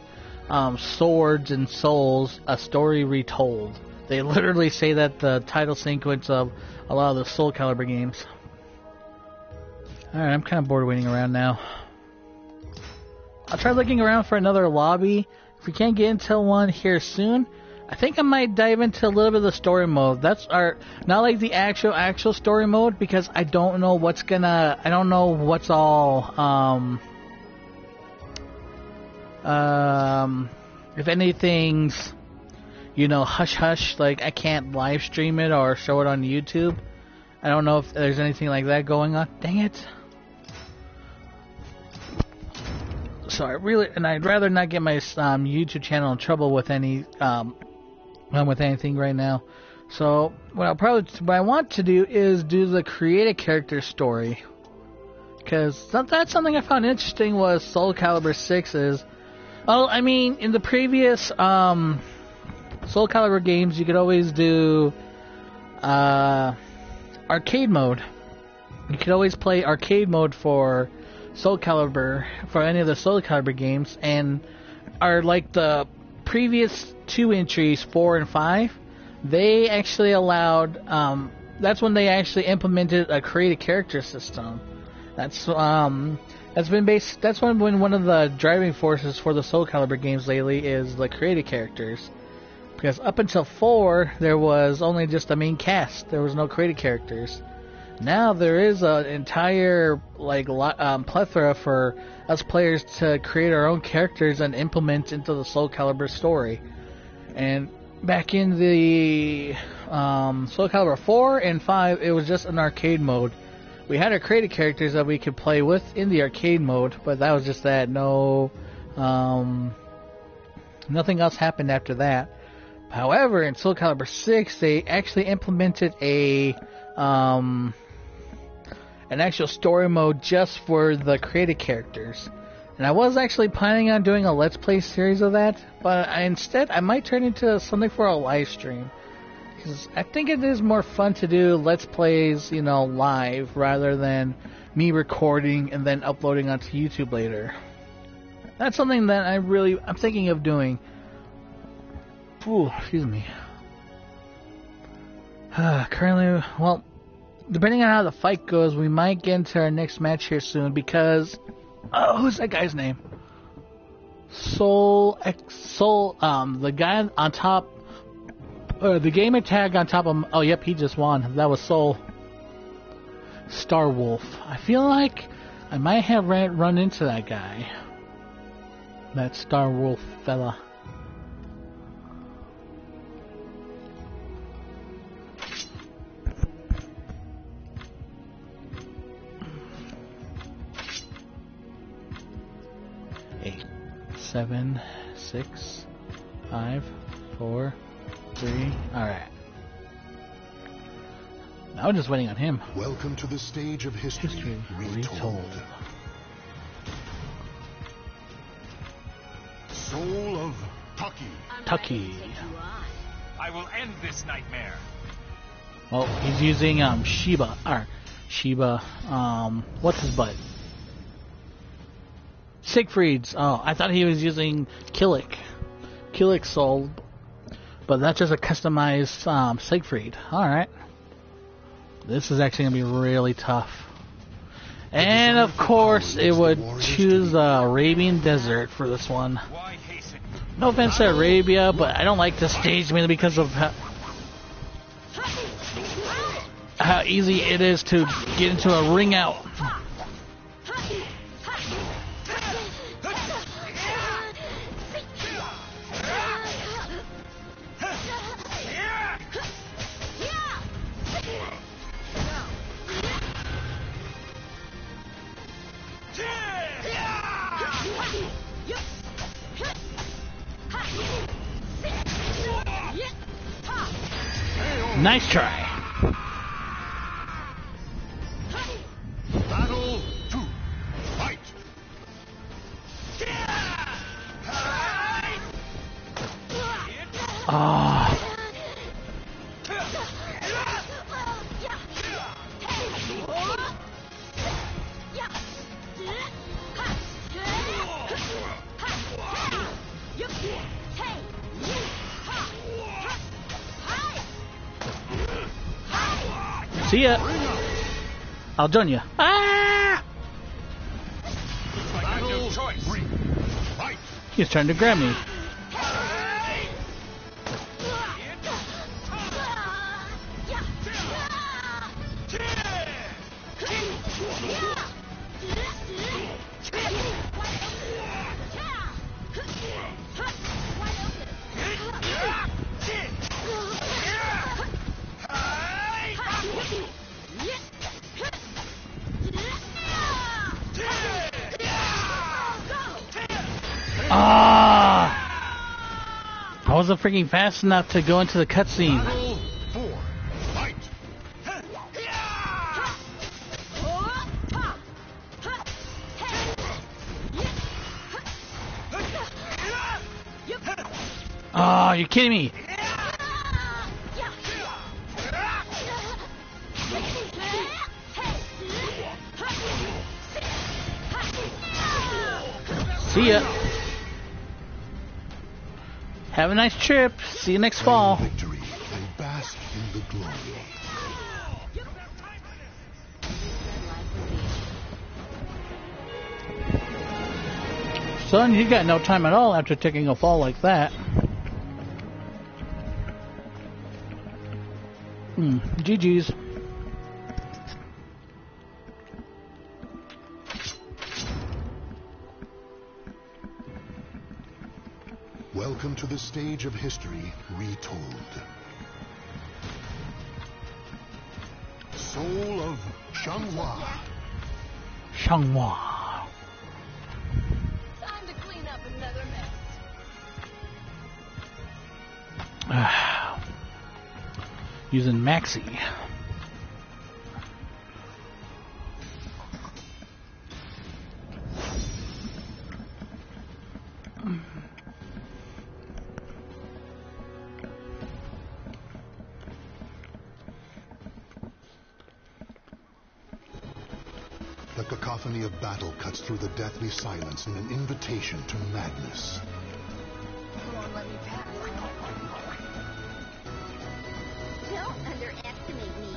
swords and souls, a story retold. They literally say that the title sequence of a lot of the Soul Calibur games. Alright, I'm kind of bored waiting around now. I'll try looking around for another lobby. If we can't get into one here soon, I think I might dive into a little bit of the story mode. That's not like the actual story mode, because I don't know what's all if anything's hush hush, like I can't live stream it or show it on YouTube. I don't know if there's anything like that going on. Dang it. So I'd rather not get my YouTube channel in trouble with anything right now. So what I want to do is do the create a character story, because that's something I found interesting was Soul Calibur 6 is. Well, I mean, in the previous Soul Calibur games, you could always do arcade mode. You could always play arcade mode for Soul Calibur, for any of the Soul Calibur games, and are like the previous 2 entries, 4 and 5, they actually allowed, that's when they actually implemented a create a character system, That's been based. That's when one of the driving forces for the Soul Calibur games lately is the created characters. Because up until 4, there was only just the main cast. There was no created characters. Now there is an entire plethora for us players to create our own characters and implement into the Soul Calibur story. And back in the Soul Calibur 4 and 5, it was just an arcade mode. We had our created characters that we could play with in the arcade mode, but that was just that. No, nothing else happened after that. However, in Soul Calibur 6, they actually implemented an actual story mode just for the created characters. And I was actually planning on doing a Let's Play series of that, but instead I might turn into something for a live stream. Because I think it is more fun to do Let's Plays, live, rather than me recording and then uploading onto YouTube later. That's something that I'm thinking of doing. Ooh, excuse me. Currently, well, depending on how the fight goes, we might get into our next match here soon, because... Oh, who's that guy's name? The guy on top... the gamer tag on top of... Oh, yep, he just won. That was Soul. Star Wolf. I feel like I might have run into that guy. That Star Wolf fella. Eight, 7, 6, 5, 4, 3. Alright. Now I'm just waiting on him. Welcome to the stage of history retold. Soul of Tucky. I will end this nightmare. Well, he's using Sheba. What's his butt? Siegfried's. Oh, I thought he was using Killick's soul, but that's just a customized Siegfried. Alright. This is actually going to be really tough. And of course, it would choose Arabian Desert for this one. No offense to Arabia, but I don't like this stage mainly because of how easy it is to get into a ring out. Nice try. Battle 2. Fight. Ah. See ya. I'll join ya. Ah! He's trying to grab me. I wasn't freaking fast enough to go into the cutscene. Battle 4. Fight. Oh, you're kidding me. See ya. Have a nice trip. See you next fall. Victory and bask in the glory. Son, you got no time at all after taking a fall like that. GG's. Welcome to the stage of history retold. Soul of Changhua. Changhua. Time to clean up another mess. Using Maxi. The cacophony of battle cuts through the deathly silence in an invitation to madness. Won't let me pass. Don't underestimate me.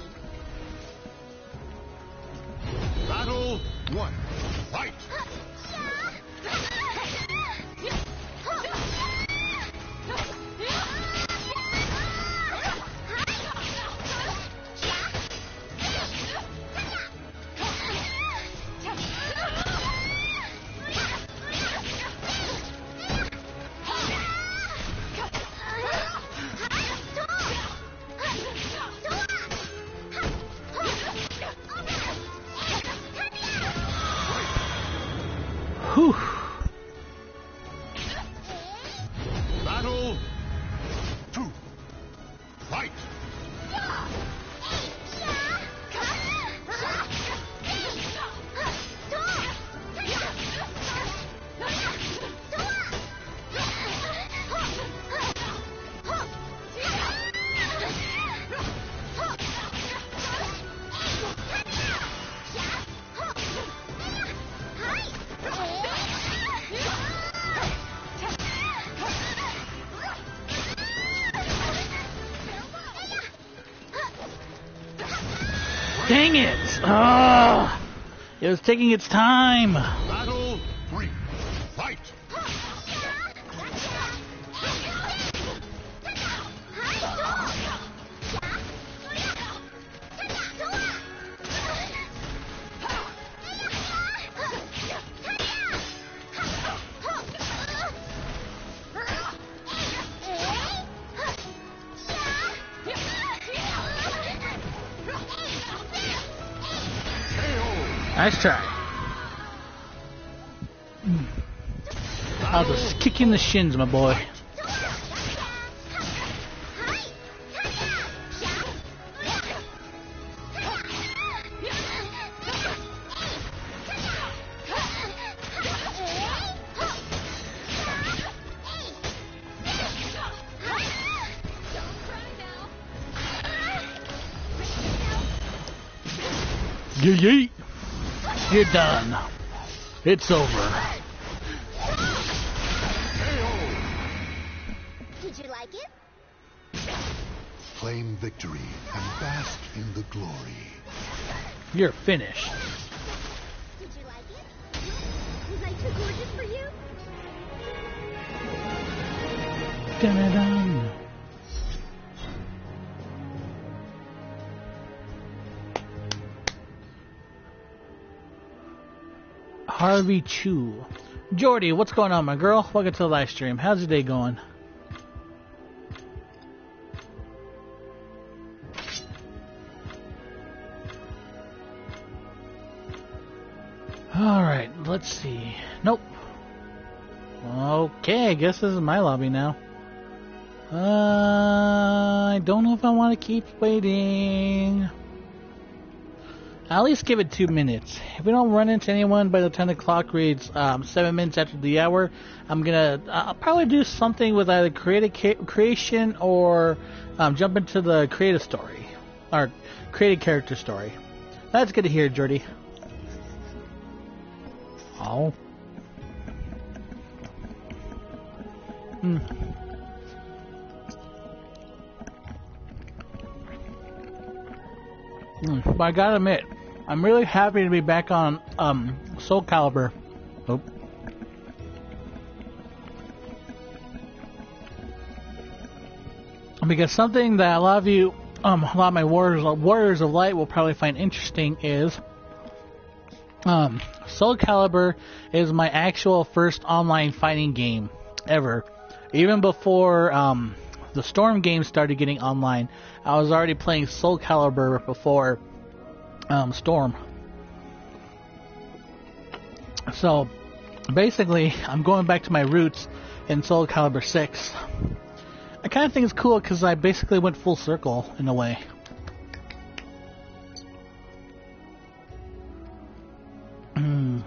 Battle 1. Fight! Whew. Battle 2. Fight! Dang it! Ah, it was taking its time. Battle 3. Fight! Nice try. I'll just kick you in the shins, my boy. Yeet. You're done. It's over. Did you like it? Claim victory and bask in the glory. You're finished. Did you like it? Was I too gorgeous for you? Dun-dun-dun. Harvey Chu. Jordy, what's going on, my girl? Welcome to the live stream. How's your day going? Alright, let's see. Nope. Okay, I guess this is my lobby now. I don't know if I want to keep waiting. I'll at least give it 2 minutes. If we don't run into anyone by the time the clock reads 7 minutes after the hour, I'll probably do something with either creation or jump into the creative story or creative character story. That's good to hear, Jordy. Oh. But I gotta admit, I'm really happy to be back on Soul Calibur. Oh. Because something that a lot of you, a lot of my warriors of light will probably find interesting is, Soul Calibur is my actual first online fighting game ever. Even before the Storm game started getting online, I was already playing Soul Calibur before Storm. So basically, I'm going back to my roots in Soul Calibur 6. I kind of think it's cool because I basically went full circle in a way. Hmm.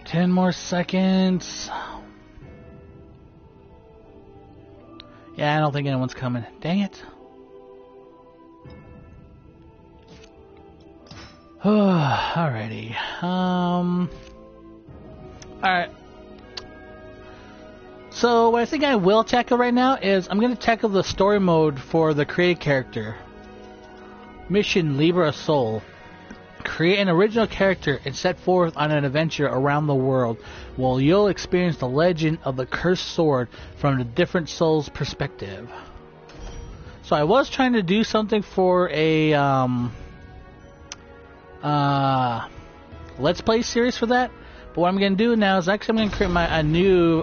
10 more seconds. Yeah, I don't think anyone's coming. Dang it. Alrighty. Alright. So what I think I will tackle right now is I'm going to tackle the story mode for the created character. Mission Libera Soul. Create an original character and set forth on an adventure around the world while you'll experience the legend of the cursed sword from the different souls' perspective. So I was trying to do something for a Let's Play series for that, but what I'm going to do now is actually I'm going to create a new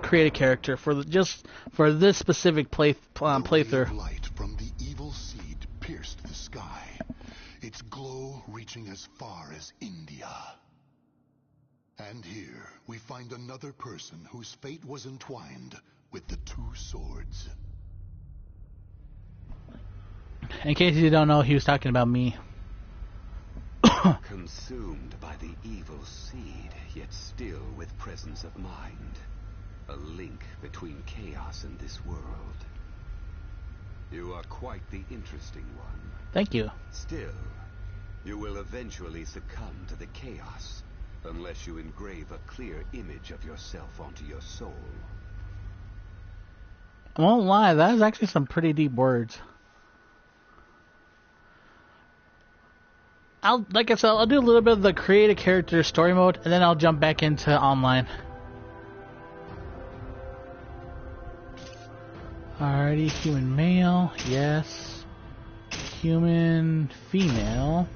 created character for just for this specific playthrough. Light from the evil seed pierced the sky, its glow reaching as far as India. And here we find another person whose fate was entwined with the two swords. In case you don't know, he was talking about me. Consumed by the evil seed, yet still with presence of mind. A link between chaos and this world. You are quite the interesting one. Thank you. Still, you will eventually succumb to the chaos, unless you engrave a clear image of yourself onto your soul. I won't lie, that is actually some pretty deep words. Like I said, I'll do a little bit of the create a character story mode, and then I'll jump back into online. Alrighty, human male, yes. Human female.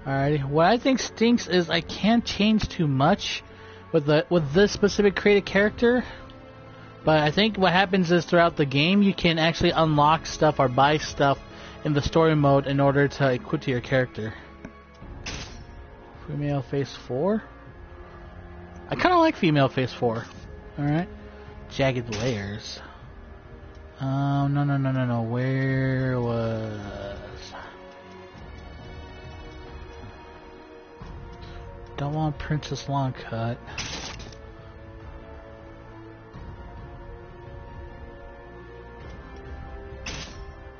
Alrighty, what I think stinks is I can't change too much with this specific created character. But I think what happens is throughout the game you can actually unlock stuff or buy stuff in the story mode in order to equip to your character. Female phase 4? I kinda like female phase 4. Alright. Jagged layers. No. Where was... Don't want Princess Long Cut.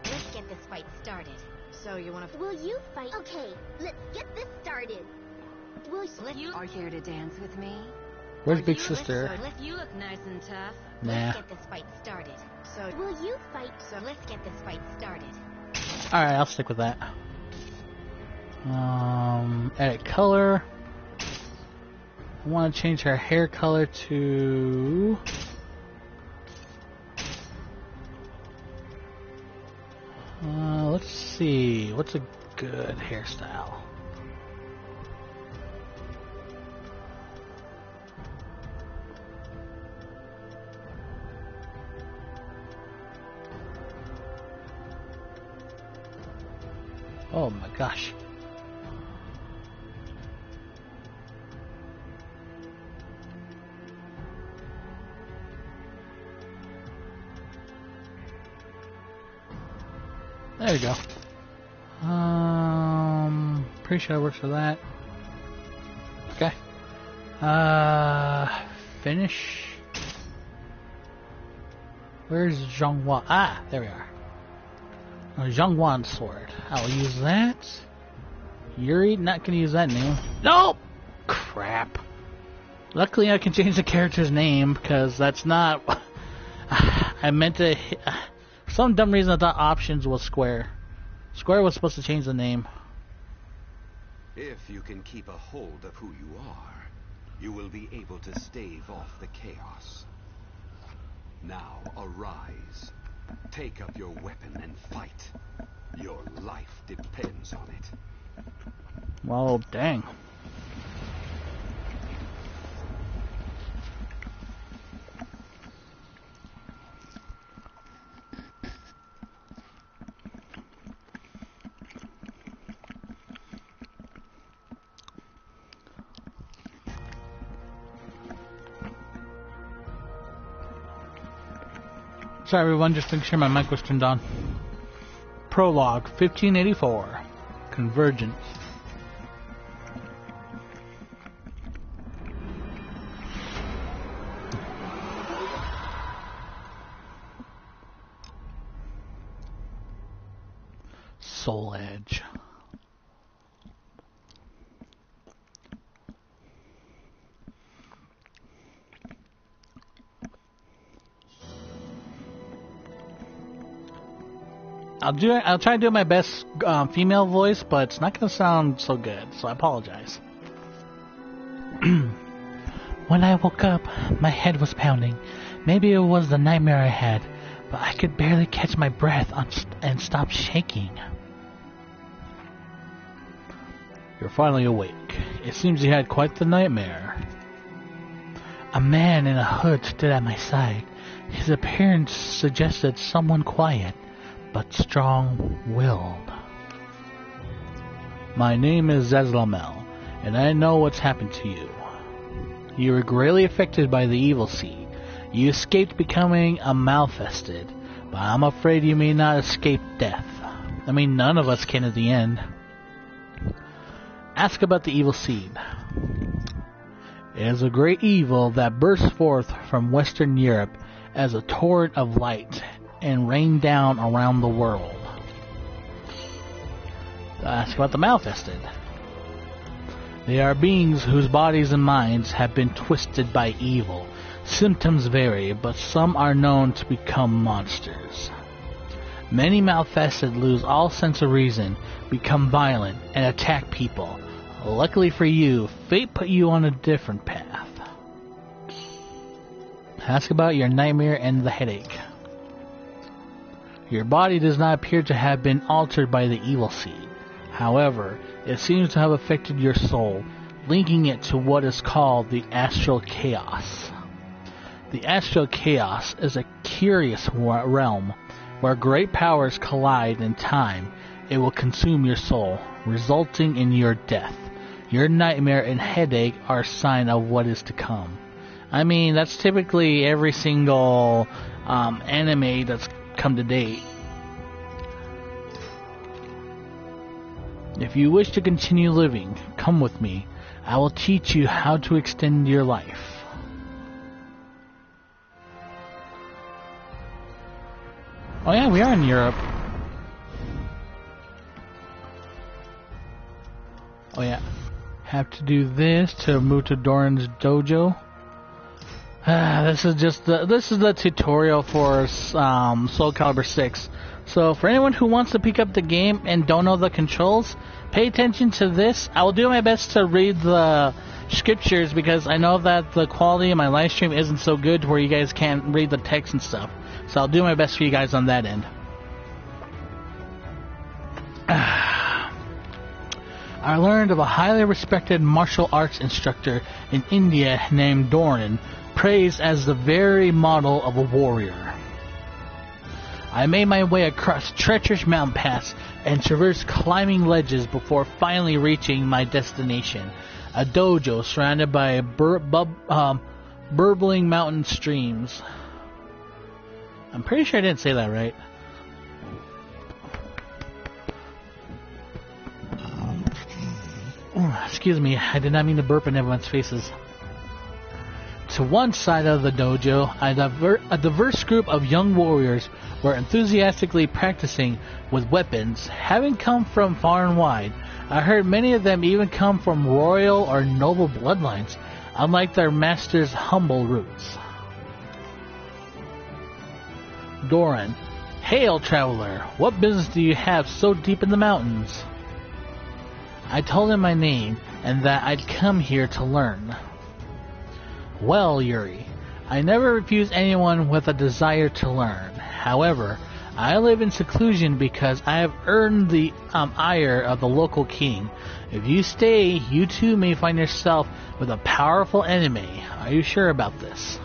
Let's get this fight started. So you want to... Will you fight? Okay, let's get this started. You are here to dance with me? Where's Big Sister? You look nice and tough. Nah. Let's get this fight started. So will you fight? So let's get this fight started. Alright, I'll stick with that. Edit color. I want to change her hair color to... let's see. What's a good hairstyle? Oh my gosh. There we go. Pretty sure it works for that. Okay. Finish. Where's Zhonghua? Ah, there we are. Zhongwan sword. I'll use that. Yuri, not gonna use that name. Nope! Crap. Luckily I can change the character's name, because that's not... I meant to... For some dumb reason I thought options was Square. Square was supposed to change the name. If you can keep a hold of who you are, you will be able to stave off the chaos. Now arise. Take up your weapon and fight. Your life depends on it. Well, dang. Sorry everyone, just making sure my mic was turned on. Prologue, 1584. Convergence. Soul Edge. I'll try to do my best female voice, but it's not going to sound so good, so I apologize. When I woke up, my head was pounding. Maybe it was the nightmare I had, but I could barely catch my breath and stop shaking. You're finally awake. It seems you had quite the nightmare. A man in a hood stood at my side. His appearance suggested someone quiet, but strong-willed. My name is Zezlamel, and I know what's happened to you. You were greatly affected by the evil seed. You escaped becoming a malfested, but I'm afraid you may not escape death. I mean, none of us can at the end. Ask about the evil seed. It is a great evil that bursts forth from Western Europe as a torrent of light and rain down around the world. Ask about the malfested. They are beings whose bodies and minds have been twisted by evil. Symptoms vary, but some are known to become monsters. Many malfested lose all sense of reason, become violent, and attack people. Luckily for you, fate put you on a different path. Ask about your nightmare and the headache. Your body does not appear to have been altered by the evil seed. However, it seems to have affected your soul, linking it to what is called the astral chaos. The astral chaos is a curious realm where great powers collide in time. It will consume your soul, resulting in your death. Your nightmare and headache are a sign of what is to come. I mean, that's typically every single anime that's come to date. If you wish to continue living, come with me. I will teach you how to extend your life. Oh yeah, we are in Europe. Oh yeah. Have to do this to move to Doran's dojo. This is the tutorial for Soul Calibur 6. So for anyone who wants to pick up the game and don't know the controls, pay attention to this. I will do my best to read the scriptures because I know that the quality of my live stream isn't so good where you guys can't read the text and stuff. So I'll do my best for you guys on that end. I learned of a highly respected martial arts instructor in India named Doran, praised as the very model of a warrior. I made my way across treacherous mountain paths and traversed climbing ledges before finally reaching my destination, a dojo surrounded by burbling mountain streams. I'm pretty sure I didn't say that right. Excuse me, I did not mean to burp in everyone's faces. To one side of the dojo, a diverse group of young warriors were enthusiastically practicing with weapons, having come from far and wide. I heard many of them even come from royal or noble bloodlines, unlike their master's humble roots. Doran, hail traveler, what business do you have so deep in the mountains? I told him my name and that I'd come here to learn. Well, Yuri, I never refuse anyone with a desire to learn. However, I live in seclusion because I have earned the ire of the local king. If you stay, you too may find yourself with a powerful enemy. Are you sure about this?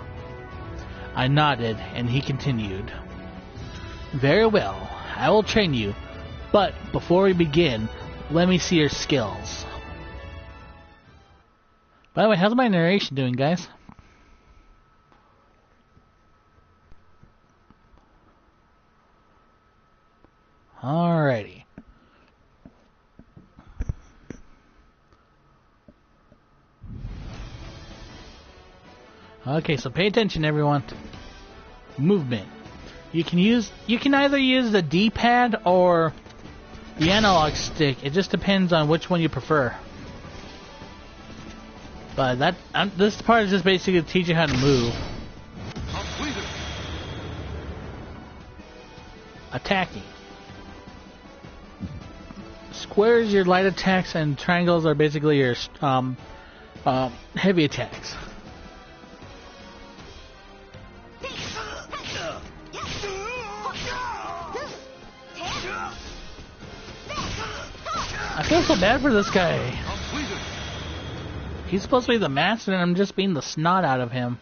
I nodded, and he continued. Very well, I will train you, but before we begin, let me see your skills. By the way, how's my narration doing, guys? Alrighty. Okay, so pay attention, everyone. Movement. You can either use the D-pad or the analog stick. It just depends on which one you prefer. But this part is just basically to teach you how to move. Attacking. Squares your light attacks, and triangles are basically your heavy attacks. I feel so bad for this guy. He's supposed to be the master, and I'm just being the snot out of him.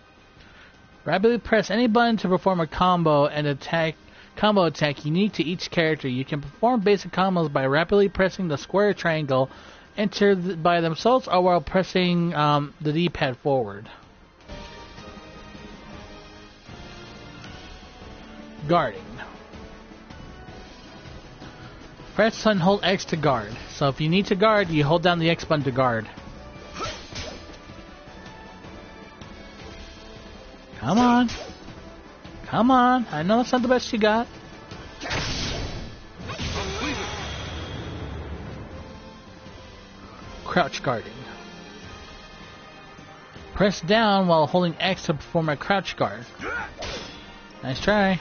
Rapidly press any button to perform a combo attack unique to each character. You can perform basic combos by rapidly pressing the square or triangle, enter by themselves, or while pressing the D-pad forward. Guarding. Press and hold X to guard. So if you need to guard, you hold down the X button to guard. Come on. Come on. I know that's not the best you got. Crouch guarding. Press down while holding X to perform a crouch guard. Nice try.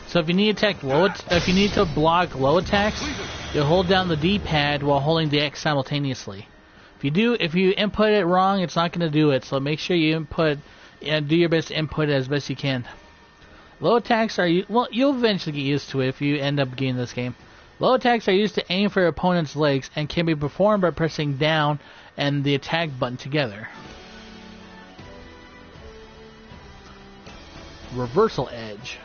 So if you need to block low attacks, you'll hold down the D-pad while holding the X simultaneously. If you input it wrong, it's not going to do it. So make sure you do your best to input it as best you can. Low attacks you'll eventually get used to it if you end up getting this game. Low attacks are used to aim for your opponent's legs and can be performed by pressing down and the attack button together. Reversal edge.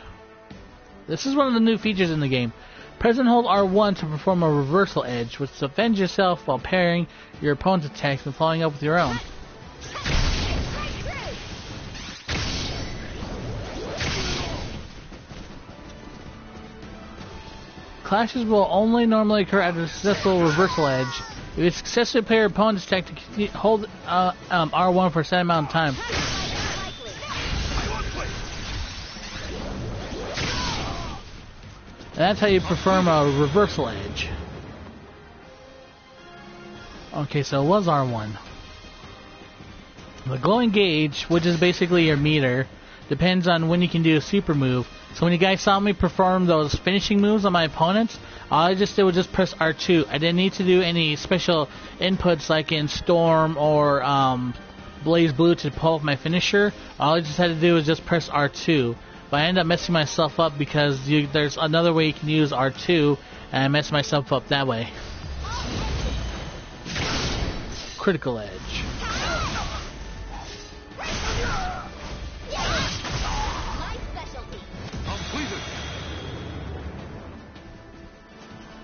This is one of the new features in the game. Press and hold R1 to perform a reversal edge, which defends yourself while parrying your opponent's attacks and following up with your own. Clashes will only normally occur after a successful reversal edge. If you successfully play your opponent's attack, to hold R1 for a set amount of time. And that's how you perform a reversal edge. Okay, so it was R1. The glowing gauge, which is basically your meter, depends on when you can do a super move. So when you guys saw me perform those finishing moves on my opponents, all I just did was just press R2. I didn't need to do any special inputs like in Storm or Blaze Blue to pull off my finisher. All I just had to do was just press R2. But I ended up messing myself up because there's another way you can use R2, and I messed myself up that way. Critical edge.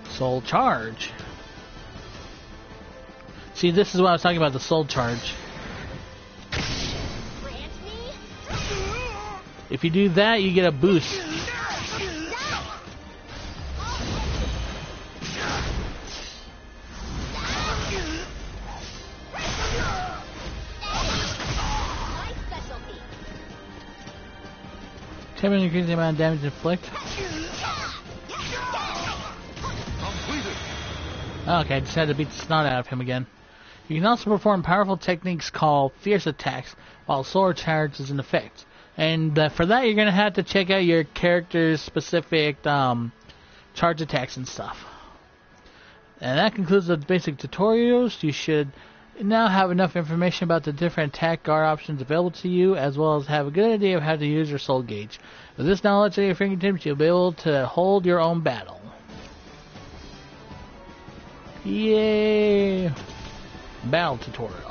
Soul charge. See, this is what I was talking about, the soul charge. If you do that, you get a boost. Temporarily increase the amount of damage inflict. Okay, I just had to beat the snot out of him again. You can also perform powerful techniques called fierce attacks while soul charge is in effect. And for that, you're going to have to check out your character's specific charge attacks and stuff. And that concludes the basic tutorials. You should You now have enough information about the different attack guard options available to you, as well as have a good idea of how to use your soul gauge. With this knowledge at your fingertips, you'll be able to hold your own battle. Yay! Battle tutorial.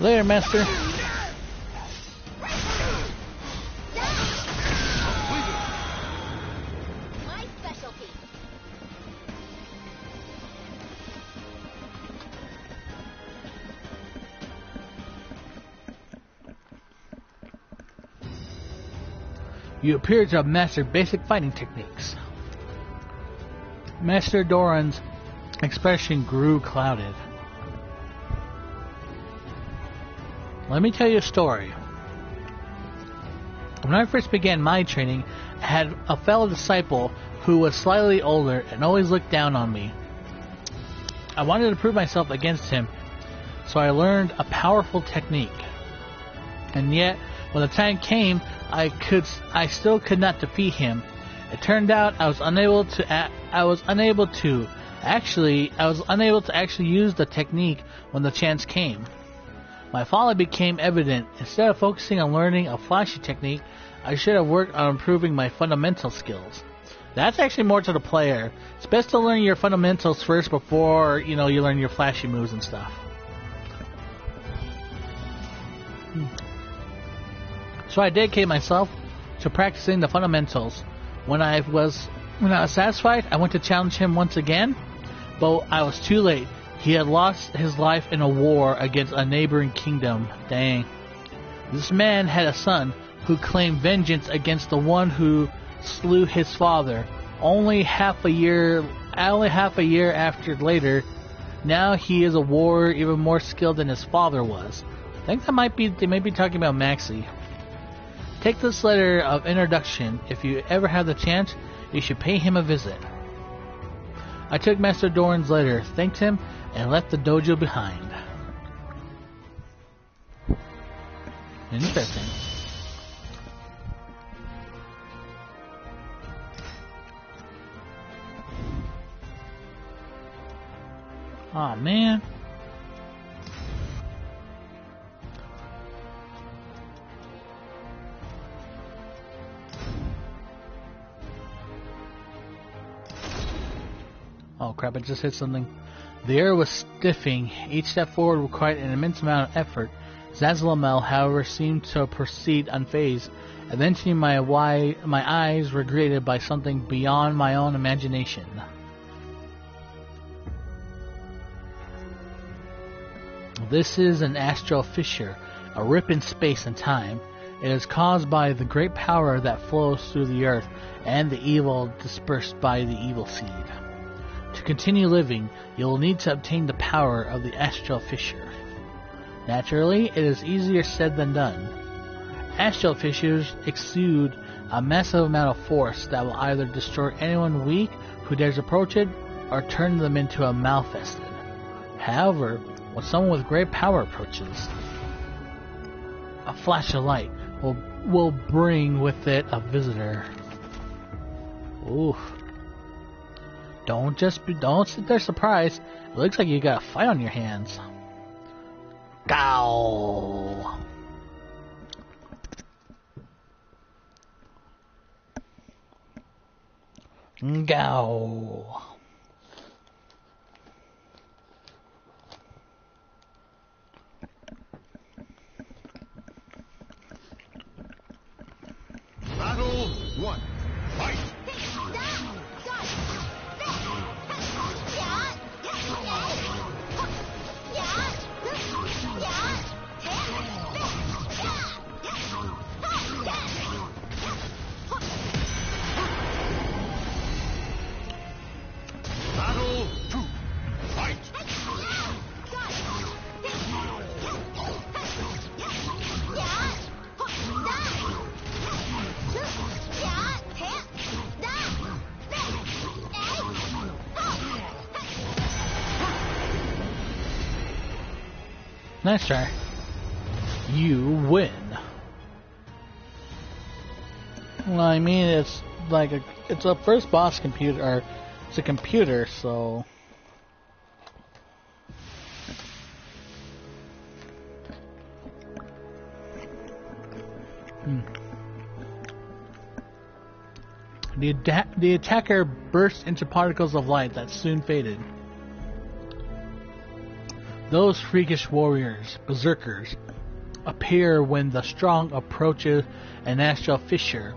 Later, master. My specialty. You appear to have mastered basic fighting techniques. Master Doran's expression grew clouded. Let me tell you a story. When I first began my training, I had a fellow disciple who was slightly older and always looked down on me. I wanted to prove myself against him, so I learned a powerful technique. And yet, when the time came, I still could not defeat him. It turned out I was unable to actually use the technique when the chance came. My folly became evident. Instead of focusing on learning a flashy technique, I should have worked on improving my fundamental skills. That's actually more to the player. It's best to learn your fundamentals first before, you learn your flashy moves and stuff. So I dedicated myself to practicing the fundamentals. When I was satisfied, I went to challenge him once again, but I was too late. He had lost his life in a war against a neighboring kingdom. Dang. This man had a son who claimed vengeance against the one who slew his father. Only half a year after later, now he is a warrior even more skilled than his father was. I think they might be talking about Maxie. Take this letter of introduction. If you ever have the chance, you should pay him a visit. I took Master Doran's letter, thanked him, and left the dojo behind. Interesting. Aw, man. Oh crap, I just hit something. The air was stiffing. Each step forward required an immense amount of effort. Zazalamel, however, seemed to proceed unfazed. Eventually my eyes were greeted by something beyond my own imagination. This is an astral fissure, a rip in space and time. It is caused by the great power that flows through the earth and the evil dispersed by the evil seed. To continue living, you will need to obtain the power of the astral fissure. Naturally, it is easier said than done. Astral fissures exude a massive amount of force that will either destroy anyone weak who dares approach it, or turn them into a malfested. However, when someone with great power approaches, a flash of light will bring with it a visitor. Oof. Don't sit there surprised. It looks like you got a fight on your hands. Gow. Gow. Battle 1. Fight! Nice try. You win. Well, I mean, it's like it's a first boss computer, or it's a computer, so. The attacker burst into particles of light that soon faded. Those freakish warriors, berserkers, appear when the strong approaches an astral fissure,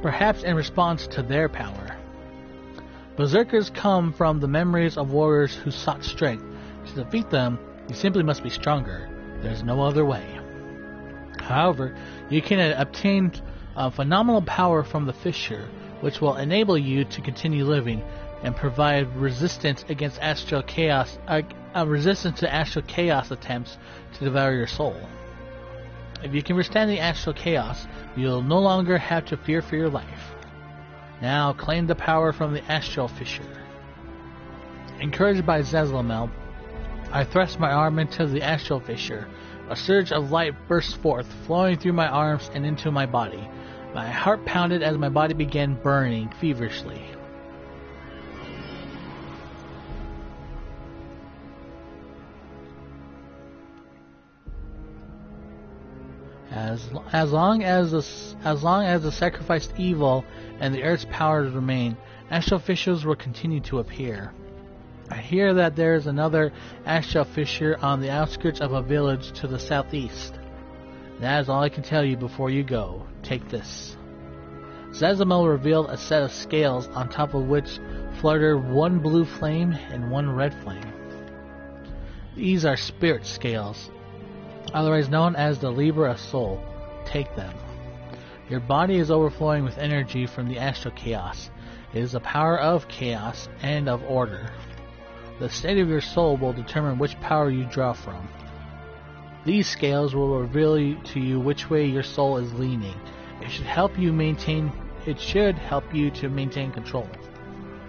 perhaps in response to their power. Berserkers come from the memories of warriors who sought strength. To defeat them, you simply must be stronger. There's no other way. However, you can obtain phenomenal power from the fissure, which will enable you to continue living and provide resistance against astral chaos, resistance to astral chaos attempts to devour your soul. If you can withstand the astral chaos, you'll no longer have to fear for your life. Now claim the power from the astral fissure. Encouraged by Zazlamel, I thrust my arm into the astral fissure. A surge of light burst forth, flowing through my arms and into my body. My heart pounded as my body began burning feverishly. As long as the sacrificed evil and the earth's powers remain, astral fissures will continue to appear. I hear that there is another astral fissure on the outskirts of a village to the southeast. That is all I can tell you before you go. Take this. Zazamel revealed a set of scales on top of which fluttered one blue flame and one red flame. These are spirit scales, otherwise known as the Libra Soul. Take them. Your body is overflowing with energy from the astral chaos. It is the power of chaos and of order. The state of your soul will determine which power you draw from. These scales will reveal to you which way your soul is leaning. It should help you to maintain control.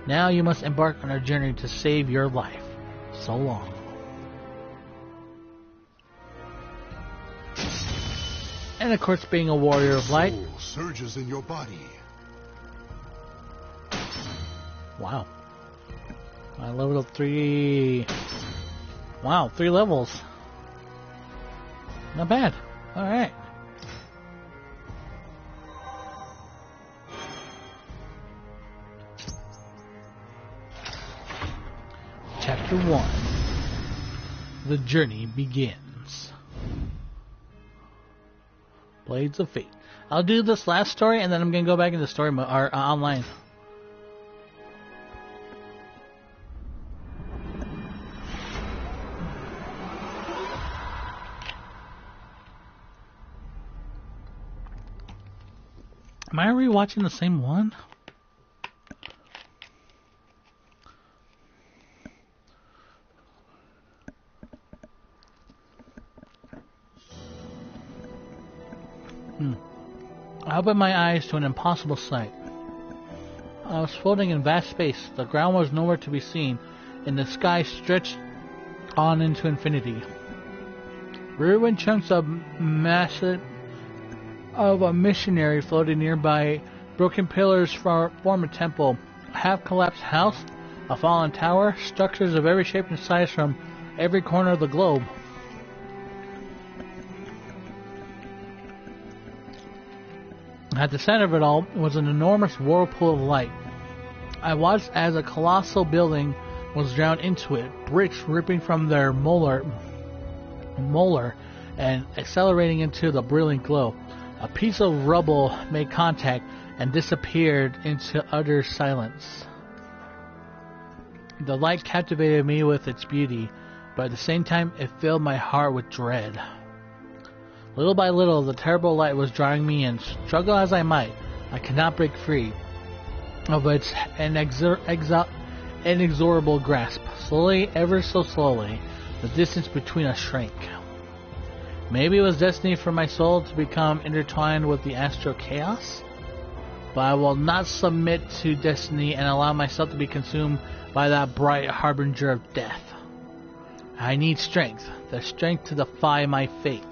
Now you must embark on a journey to save your life. So long. And of course, being a warrior of light, Soul surges in your body. wow. I leveled up 3. Wow, 3 levels. Not bad. Alright. Chapter 1. The journey begins. Blades of Fate. I'll do this last story and then I'm gonna go back into story mode, or online. Am I rewatching the same one? I opened my eyes to an impossible sight. I was floating in vast space. The ground was nowhere to be seen, and the sky stretched on into infinity. Ruined chunks of a missionary floated nearby. Broken pillars form a temple, a half-collapsed house, a fallen tower, structures of every shape and size from every corner of the globe. At the center of it all was an enormous whirlpool of light. I watched as a colossal building was drowned into it, bricks ripping from their molar and accelerating into the brilliant glow. A piece of rubble made contact and disappeared into utter silence. The light captivated me with its beauty, but at the same time it filled my heart with dread. Little by little, the terrible light was drawing me in. Struggle as I might, I could not break free of its inexorable grasp. Slowly, ever so slowly, the distance between us shrank. Maybe it was destiny for my soul to become intertwined with the astral chaos? But I will not submit to destiny and allow myself to be consumed by that bright harbinger of death. I need strength. The strength to defy my fate.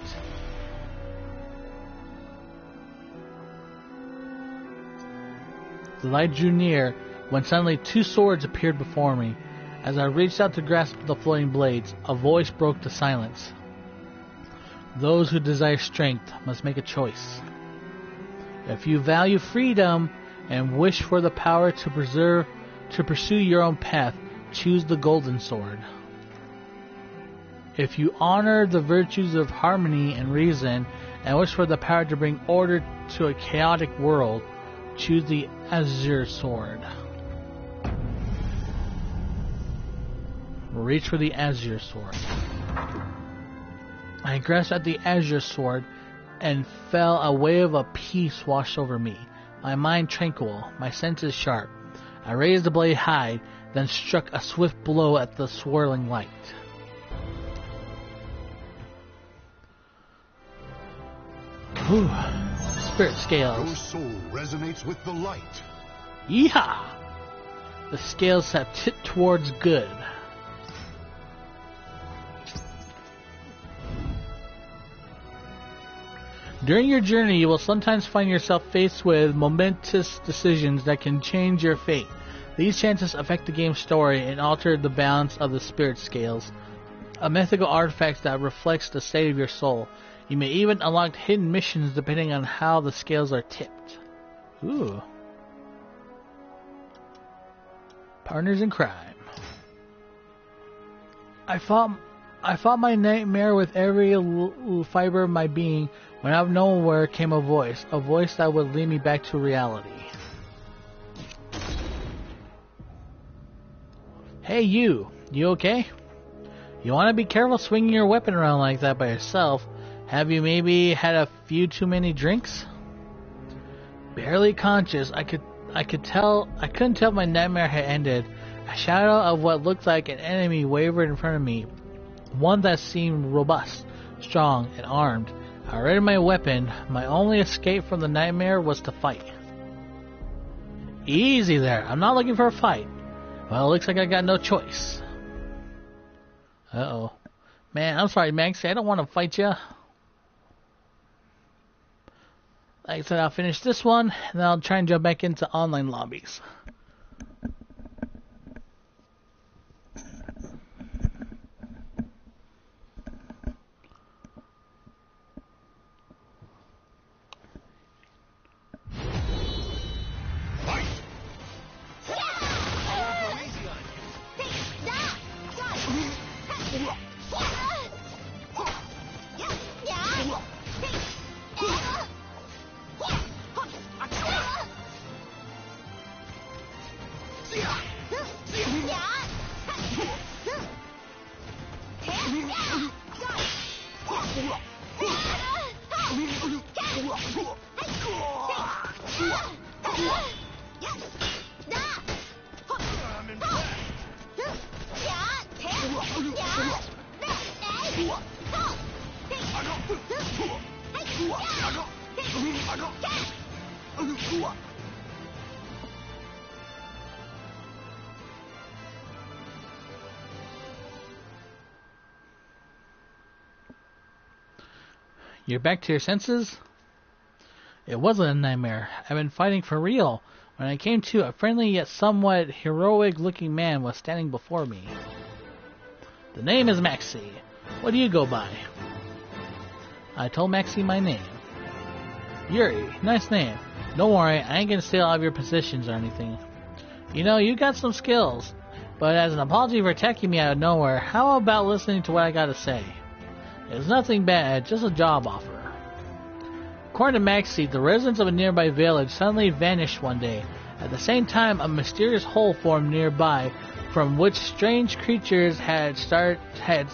The light drew near when suddenly 2 swords appeared before me. As I reached out to grasp the floating blades, a voice broke the silence. Those who desire strength must make a choice. If you value freedom and wish for the power to pursue your own path, choose the golden sword. If you honor the virtues of harmony and reason and wish for the power to bring order to a chaotic world, choose the azure sword. Reach for the azure sword. I grasped at the azure sword and felt a wave of peace wash over me. My mind tranquil, my senses sharp. I raised the blade high, then struck a swift blow at the swirling light. Whew. Spirit scales. Your soul resonates with the light. Yeehaw! The scales have tipped towards good. During your journey, you will sometimes find yourself faced with momentous decisions that can change your fate. These chances affect the game's story and alter the balance of the spirit scales, a mythical artifact that reflects the state of your soul. You may even unlock hidden missions depending on how the scales are tipped. Ooh. Partners in crime. I fought my nightmare with every fiber of my being when out of nowhere came a voice that would lead me back to reality. Hey you okay? You want to be careful swinging your weapon around like that by yourself. Have you maybe had a few too many drinks? Barely conscious, I couldn't tell if my nightmare had ended. A shadow of what looked like an enemy wavered in front of me, one that seemed robust, strong, and armed. I readied my weapon. My only escape from the nightmare was to fight. Easy there, I'm not looking for a fight. Well, it looks like I got no choice. Uh-oh. Man, I'm sorry, Maxie, I don't want to fight you. Like I said, I'll finish this one, and then I'll try and jump back into online lobbies. You're back to your senses? It wasn't a nightmare. I've been fighting for real. When I came to, a friendly yet somewhat heroic-looking man was standing before me. The name is Maxie. What do you go by? I told Maxie my name. Yuri. Nice name. Don't worry, I ain't gonna steal all of your positions or anything. You know, you got some skills. But as an apology for attacking me out of nowhere, how about listening to what I gotta say? It's nothing bad, just a job offer. According to Maxie, the residents of a nearby village suddenly vanished one day. At the same time, a mysterious hole formed nearby, from which strange creatures started to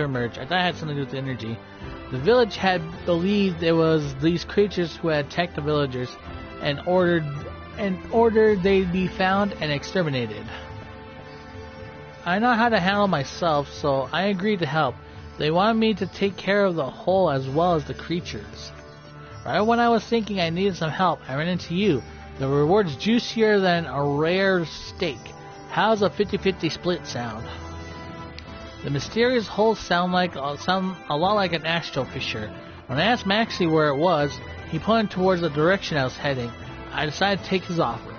emerge. I thought it had something to do with the energy. The village had believed it was these creatures who had attacked the villagers, and ordered they be found and exterminated. I know how to handle myself, so I agreed to help. They wanted me to take care of the hole as well as the creatures. Right when I was thinking I needed some help, I ran into you. The reward's juicier than a rare steak. How's a 50-50 split sound? The mysterious holes sound a lot like an astral fissure. When I asked Maxie where it was, he pointed towards the direction I was heading. I decided to take his offer.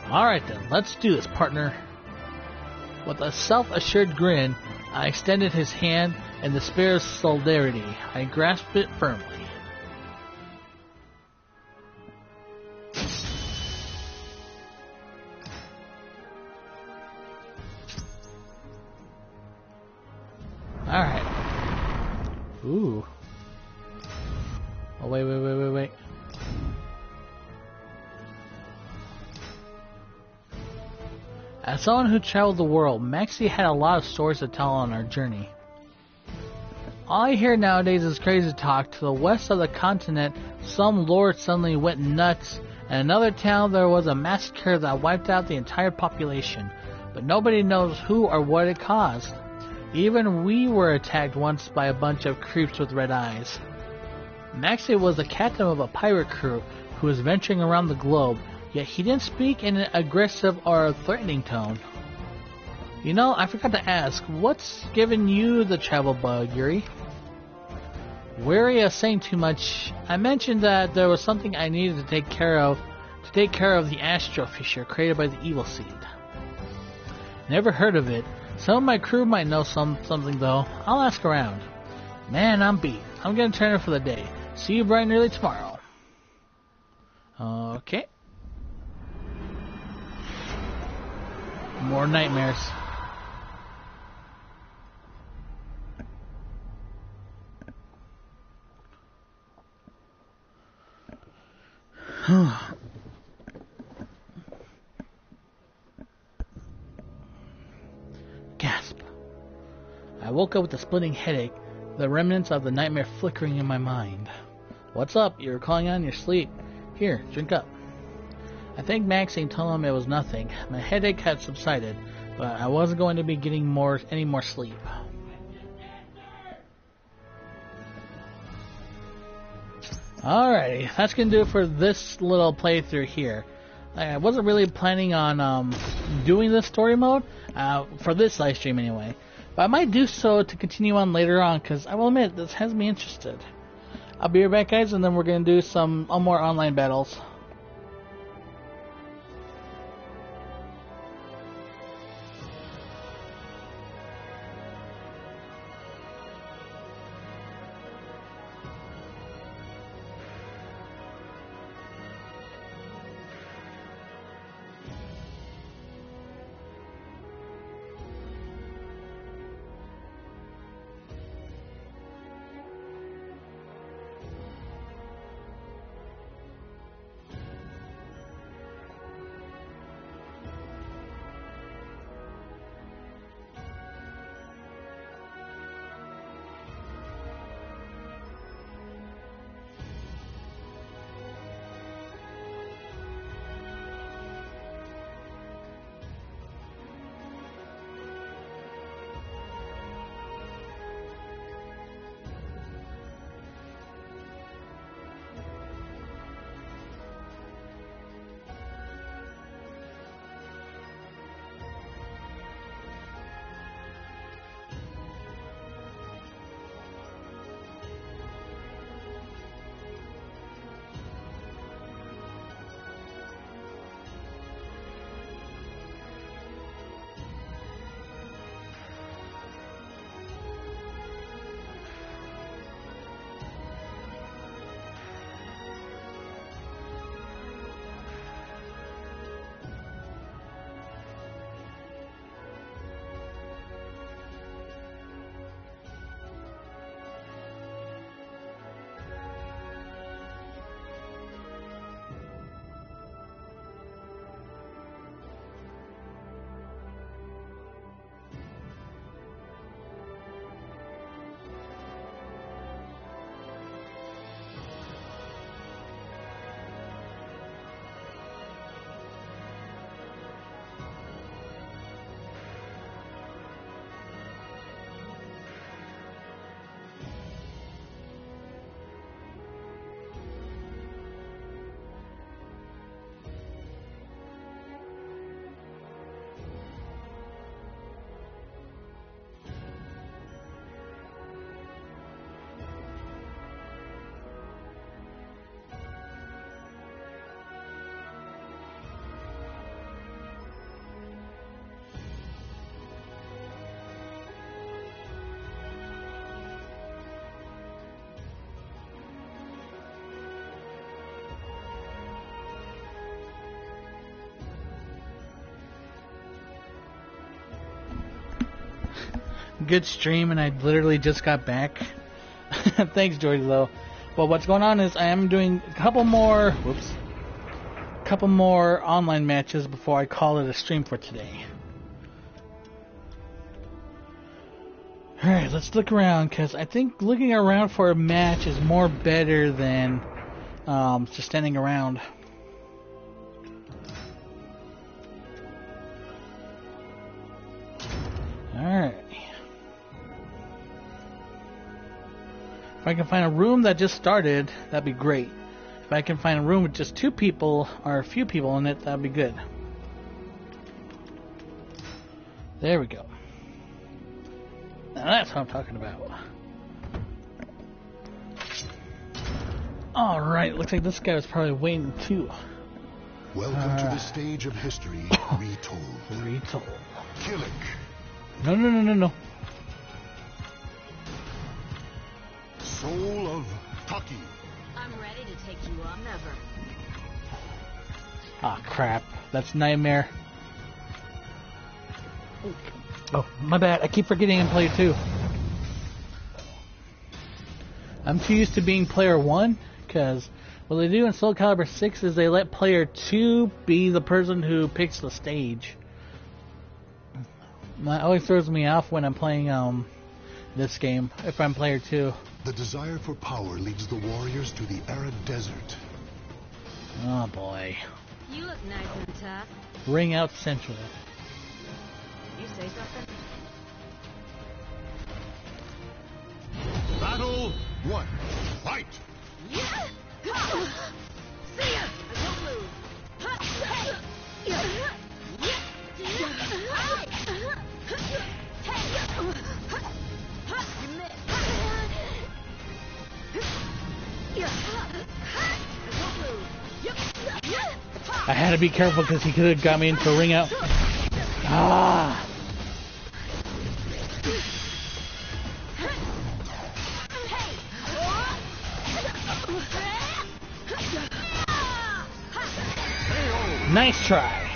Alright then, let's do this, partner. With a self-assured grin, I extended his hand in the spirit of solidarity. I grasped it firmly. Alright. Ooh. Oh, wait. As someone who traveled the world, Maxie had a lot of stories to tell on our journey. All I hear nowadays is crazy talk. To the west of the continent, some lord suddenly went nuts, and in another town there was a massacre that wiped out the entire population, but nobody knows who or what it caused. Even we were attacked once by a bunch of creeps with red eyes. Maxie was the captain of a pirate crew who was venturing around the globe, yet he didn't speak in an aggressive or threatening tone. You know, I forgot to ask, what's given you the travel bug, Yuri? Weary of saying too much, I mentioned that there was something I needed to take care of the astral fissure created by the evil seed. Never heard of it. Some of my crew might know something though. I'll ask around. Man, I'm beat. I'm gonna turn it for the day. See you bright and early tomorrow. Okay. More nightmares. Gasp. I woke up with a splitting headache, the remnants of the nightmare flickering in my mind. What's up? You were calling on your sleep. Here, drink up. I thanked Maxine, told him it was nothing. My headache had subsided, but I wasn't going to be getting any more sleep. Alrighty, that's going to do it for this little playthrough here. I wasn't really planning on doing this story mode, for this live stream anyway. But I might do so to continue on later on, because I will admit, this has me interested. I'll be right back, guys, and then we're going to do some more online battles. Good stream, and I literally just got back. Thanks, George, though. Well, what's going on is I am doing a couple more online matches before I call it a stream for today. Alright, let's look around, because I think looking around for a match is more better than just standing around. Alright. If I can find a room that just started, that'd be great. If I can find a room with just 2 people or a few people in it, that'd be good. There we go. Now that's what I'm talking about. Alright, looks like this guy was probably waiting too. Welcome to the stage of history retold. Retold. Killick. No. Soul of Taki. I'm ready to take you on. Never. Ah, crap. That's Nightmare. Oh, my bad. I keep forgetting I'm player 2. I'm too used to being player 1, because what they do in Soul Calibur 6 is they let player 2 be the person who picks the stage. That always throws me off when I'm playing this game, if I'm player 2. The desire for power leads the warriors to the arid desert. Oh boy. You look nice and tough. Ring out central. You say something? Battle 1. Fight! Yeah! See ya! I won't lose. You missed. I had to be careful because he could have got me into a ring out. Ah! Nice try.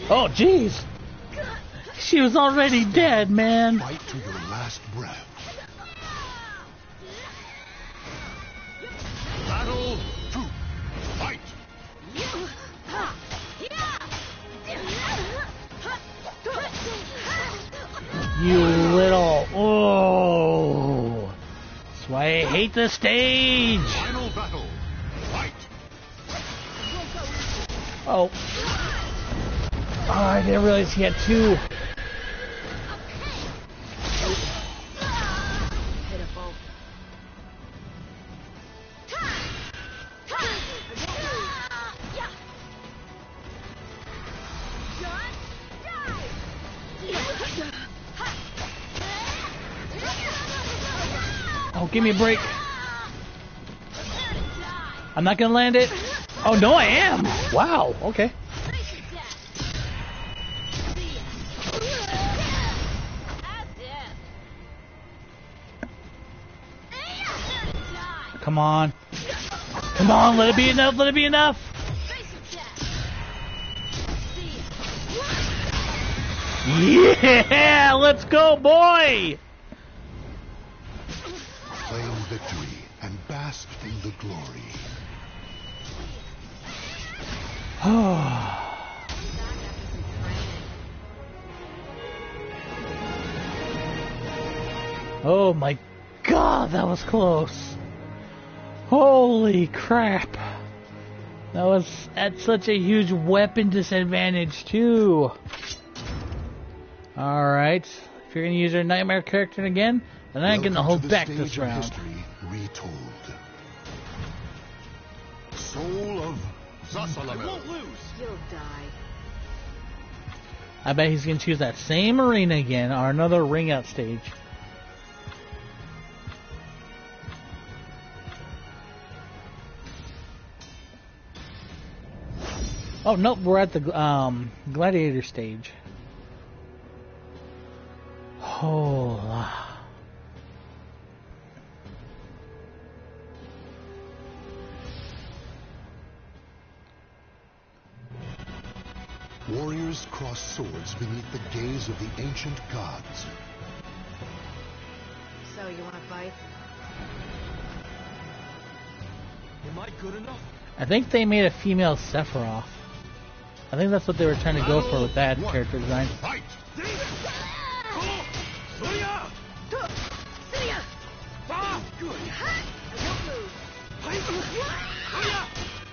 Oh, jeez. She was already dead, man. Fight to your last breath. Battle 2. Fight! You little... Oh. That's why I hate the stage. Final battle. Fight! Oh. Oh, I didn't realize he had 2. Pitiful. Oh, give me a break. I'm not gonna land it. Oh, no, I am. Wow, okay. Come on. Come on, let it be enough, let it be enough. Yeah, let's go, boy. Claim victory and bask in the glory. Oh my god, that was close. Holy crap. That was at such a huge weapon disadvantage too. Alright, if you're gonna use your Nightmare character again, then I ain't gonna hold back this round. Retold. Soul of Zasalamel. Won't lose. You'll die. I bet he's gonna choose that same arena again, or another ring out stage. Oh nope, we're at the gladiator stage. Oh. Warriors cross swords beneath the gaze of the ancient gods. So, you wanna fight? Am I good enough? I think they made a female Sephiroth. I think that's what they were trying to go for with that character design. Fight! Good.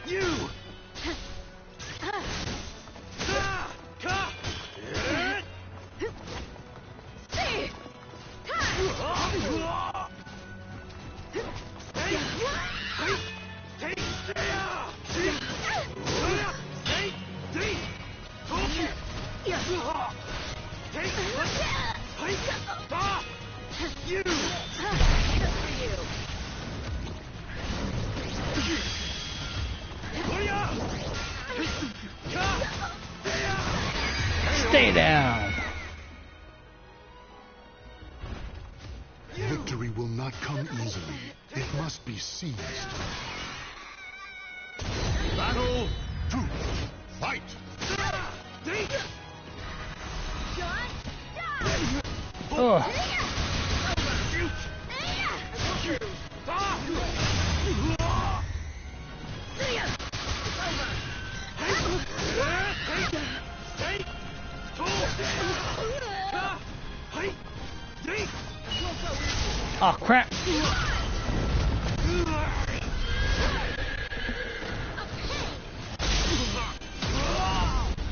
You! Stay down. Victory will not come easily. It must be seized. Battle 2. Fight! Ugh. Oh crap!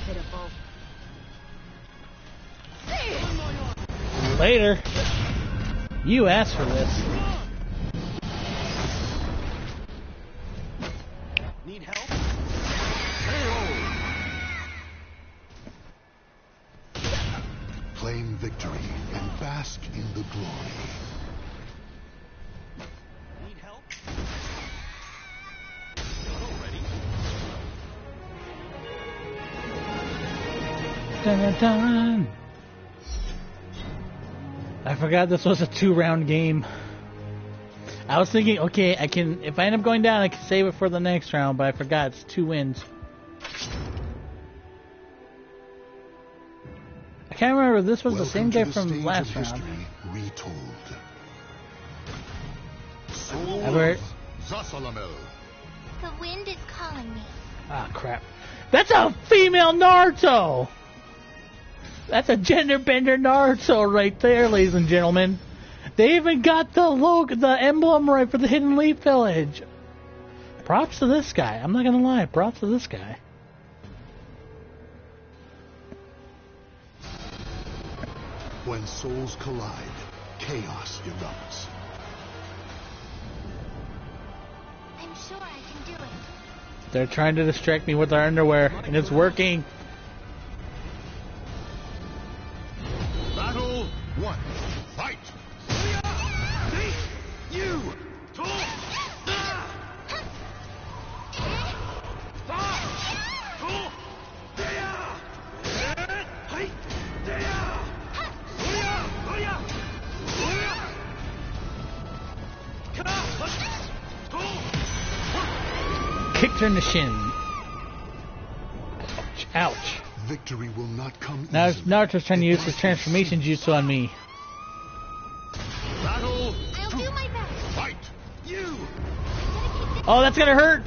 Pitiful. Later. You asked for this. Need help? Claim victory and bask in the glory. Need help? Already? Dun, dun, dun. I forgot this was a 2-round game. I was thinking, okay, I can, if I end up going down, I can save it for the next round, but I forgot it's 2 wins. I can't remember if this was the same guy from last round. Retold. Ever? Zasalamel. The wind is calling me. Ah, crap. That's a female Naruto! That's a gender bender Naruto right there, ladies and gentlemen. They even got the logo, the emblem right for the Hidden Leaf Village. Props to this guy. I'm not gonna lie. Props to this guy. When souls collide, chaos erupts. I'm sure I can do it. They're trying to distract me with their underwear, and it's working. Battle 1. Fight! You! Kicked her in the shin. Ouch. Ouch. Victory will not come Now easily. Naruto's trying to use his transformation jutsu on me. Battle I'll do my best. Fight! you! Oh, that's gonna hurt!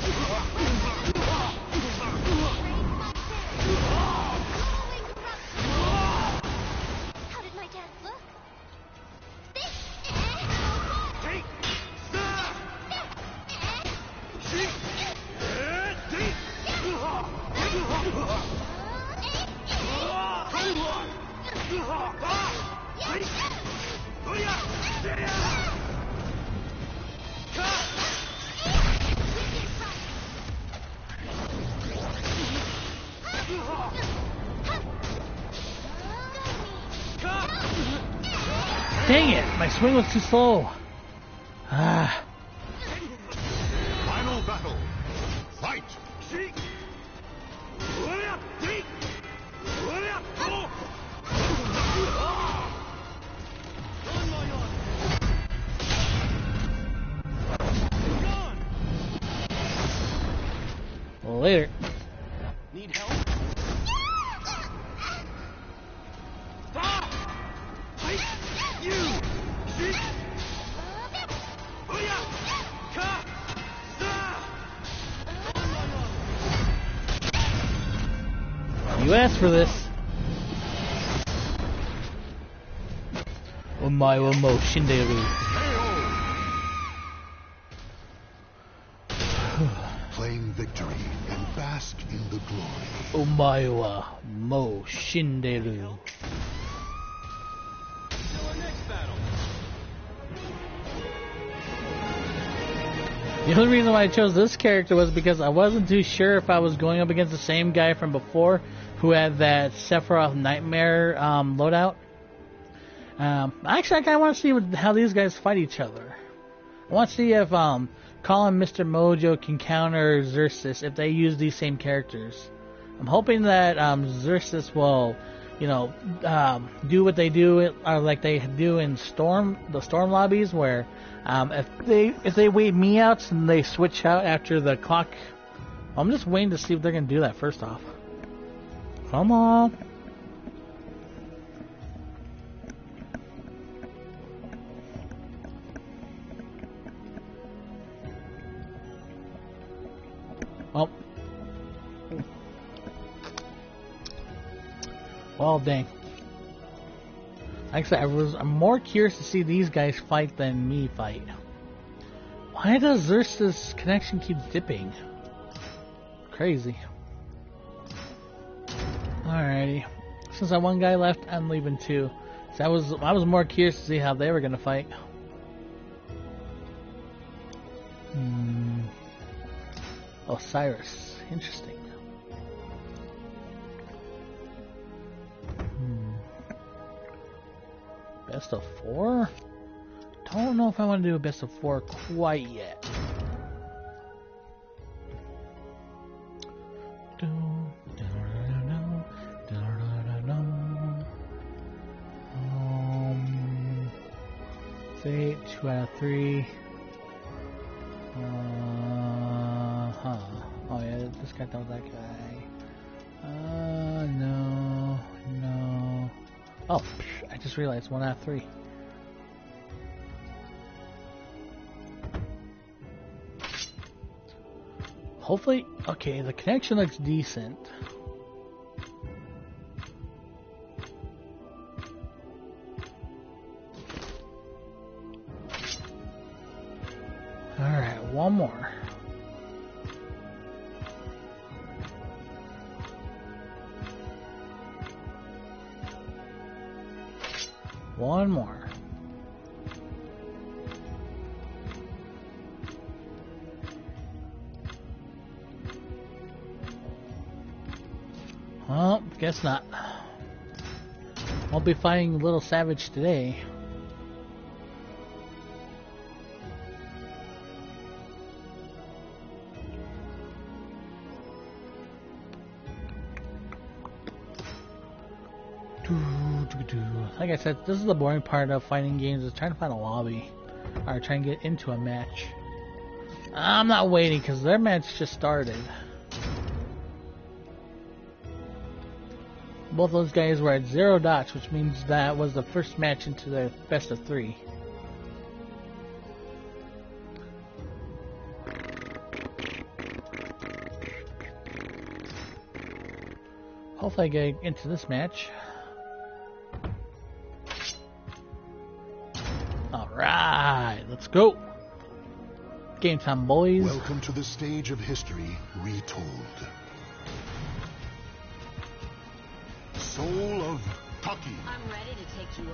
How did my dance look? Take! Dang it! My swing was too slow. Ah. Final battle. Fight! Later. Need help? You! You asked for this. Omae wa mo shinderu. Claim victory and bask in the glory. Omae wa mo shinderu. The only reason why I chose this character was because I wasn't too sure if I was going up against the same guy from before who had that Sephiroth Nightmare loadout. Actually, I kind of want to see how these guys fight each other. I want to see if Colin Mr. Mojo can counter Xerxes if they use these same characters. I'm hoping that Xerxes will, you know, do what they do, like they do in the storm lobbies, where if they wait me out and they switch out after the clock. I'm just waiting to see if they're gonna do that first off. Come on. Oh. Well, dang. Actually, I'm more curious to see these guys fight than me fight. Why does Xerxes' connection keep dipping? Crazy. Alrighty. Since that one guy left, I'm leaving too. So I was more curious to see how they were gonna fight. Osiris. Interesting. Best of 4? Don't know if I want to do a best of 4 quite yet. Say 2 out of 3. Oh yeah, this guy thought that guy. No. Oh, I just realized 1 out of 3. Hopefully, okay, the connection looks decent. Alright, one more. One more. Well, guess not. Won't be fighting Little Savage today. Like I said, this is the boring part of fighting games, is trying to find a lobby. Or trying to get into a match. I'm not waiting because their match just started. Both those guys were at 0 dots, which means that was the first match into the best of 3. Hopefully I get into this match. Alright, let's go. Game time, boys. Welcome to the stage of history retold. Soul of Taki. I'm ready to take you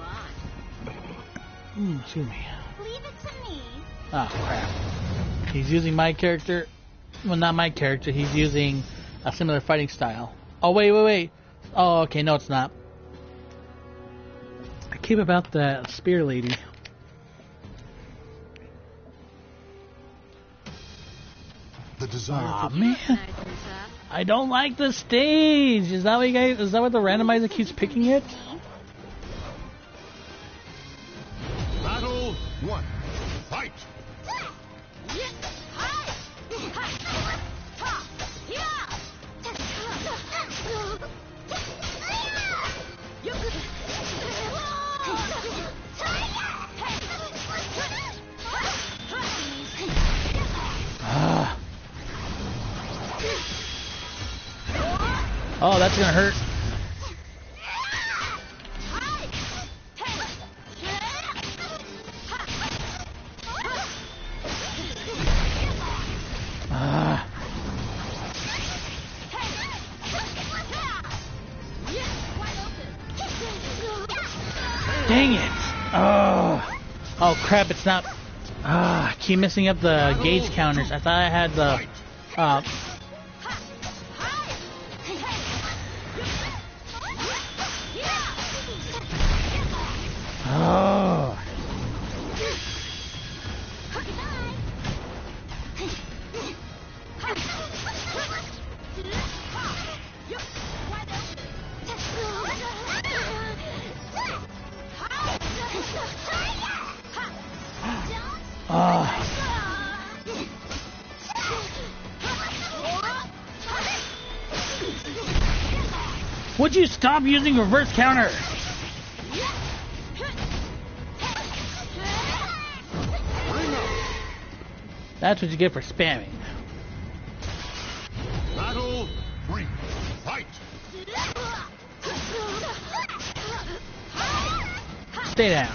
on. Excuse me. Leave it to me. Oh, crap. He's using my character. Well, not my character. He's using a similar fighting style. Oh, wait. Oh, okay, no, it's not. I keep about the spear lady. The desire Aw, man. I don't like the stage. Is that what you guys? Is that what the randomizer keeps picking it? Battle 1. Fight! Oh, that's gonna hurt. Dang it! Oh crap! It's not. I keep messing up the gauge counters. I thought I had the. Oh. Would you stop using reverse counter? That's what you get for spamming. Battle 3. Fight! Stay down.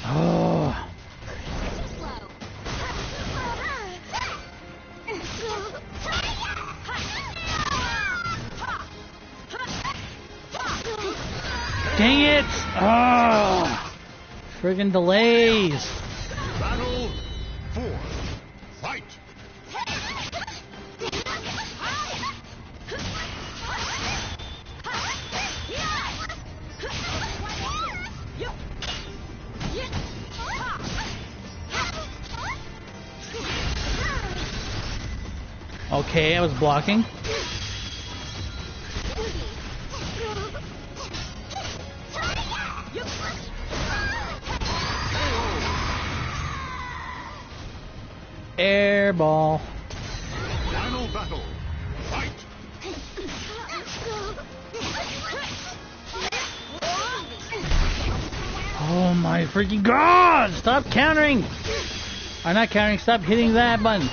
Oh. Dang it! Oh. Friggin' delays. Battle 4. Fight! Okay, I was blocking. Air ball. Final battle. Fight! Oh my freaking god! Stop countering! I'm not countering, stop hitting that button.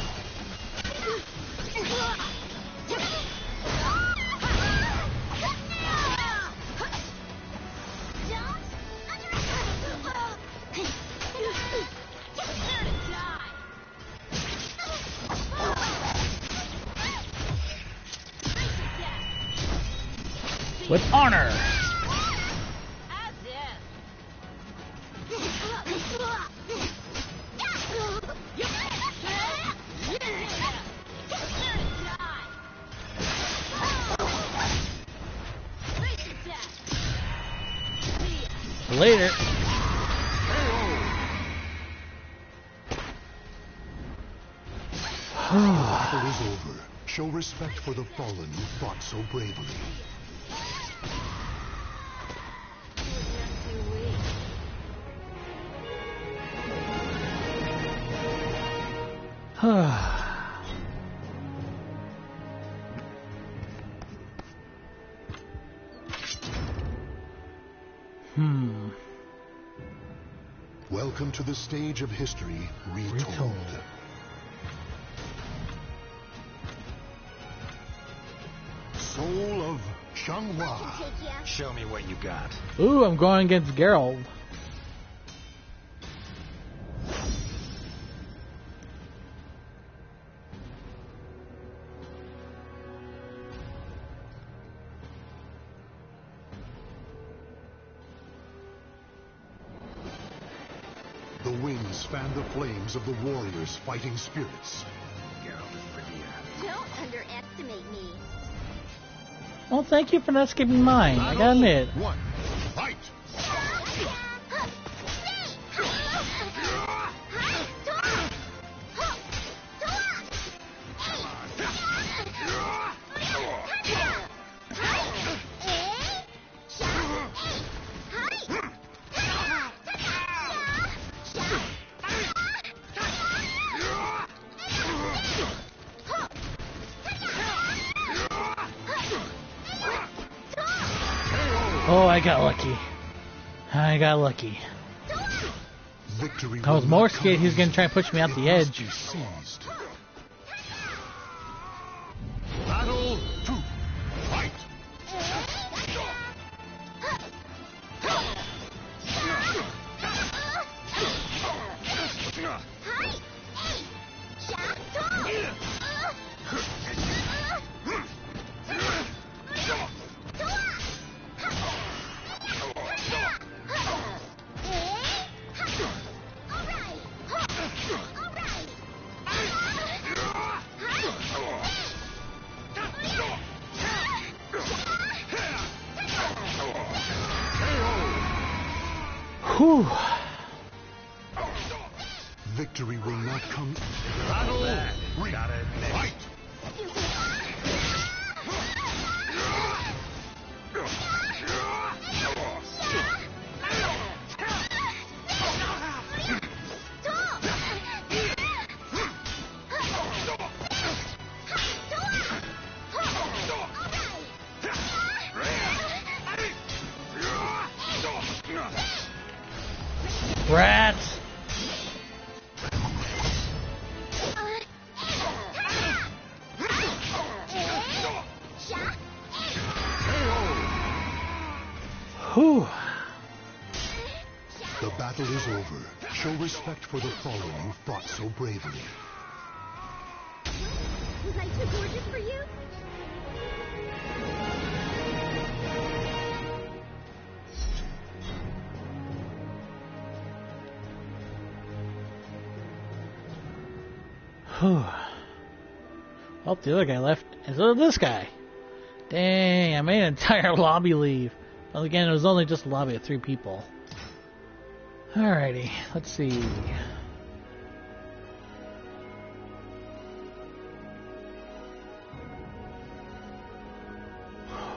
With honor. Later. Battle is over. Show respect for the fallen who fought so bravely. Welcome to the stage of history retold. Soul of Changhua. Show me what you got. Ooh, I'm going against Geralt. The winds fan the flames of the warriors' fighting spirits. Geralt is pretty Don't underestimate me. Well, thank you for not skipping mine. I gotta admit. 1. Fight! Oh, I got lucky. I got lucky. Victory I was will more not scared he was come gonna try and push me out It the must edge. be seized. Battle 2. Fight! Whew. Victory will not come. Battle. Gotta admit. Fight. Rats. Whew. The battle is over. Show respect for the fallen who fought so bravely. Was I too gorgeous for you? Whew. Oh, the other guy left, and so did this guy. Dang, I made an entire lobby leave. Well, again, it was only just a lobby of 3 people. Alrighty, let's see.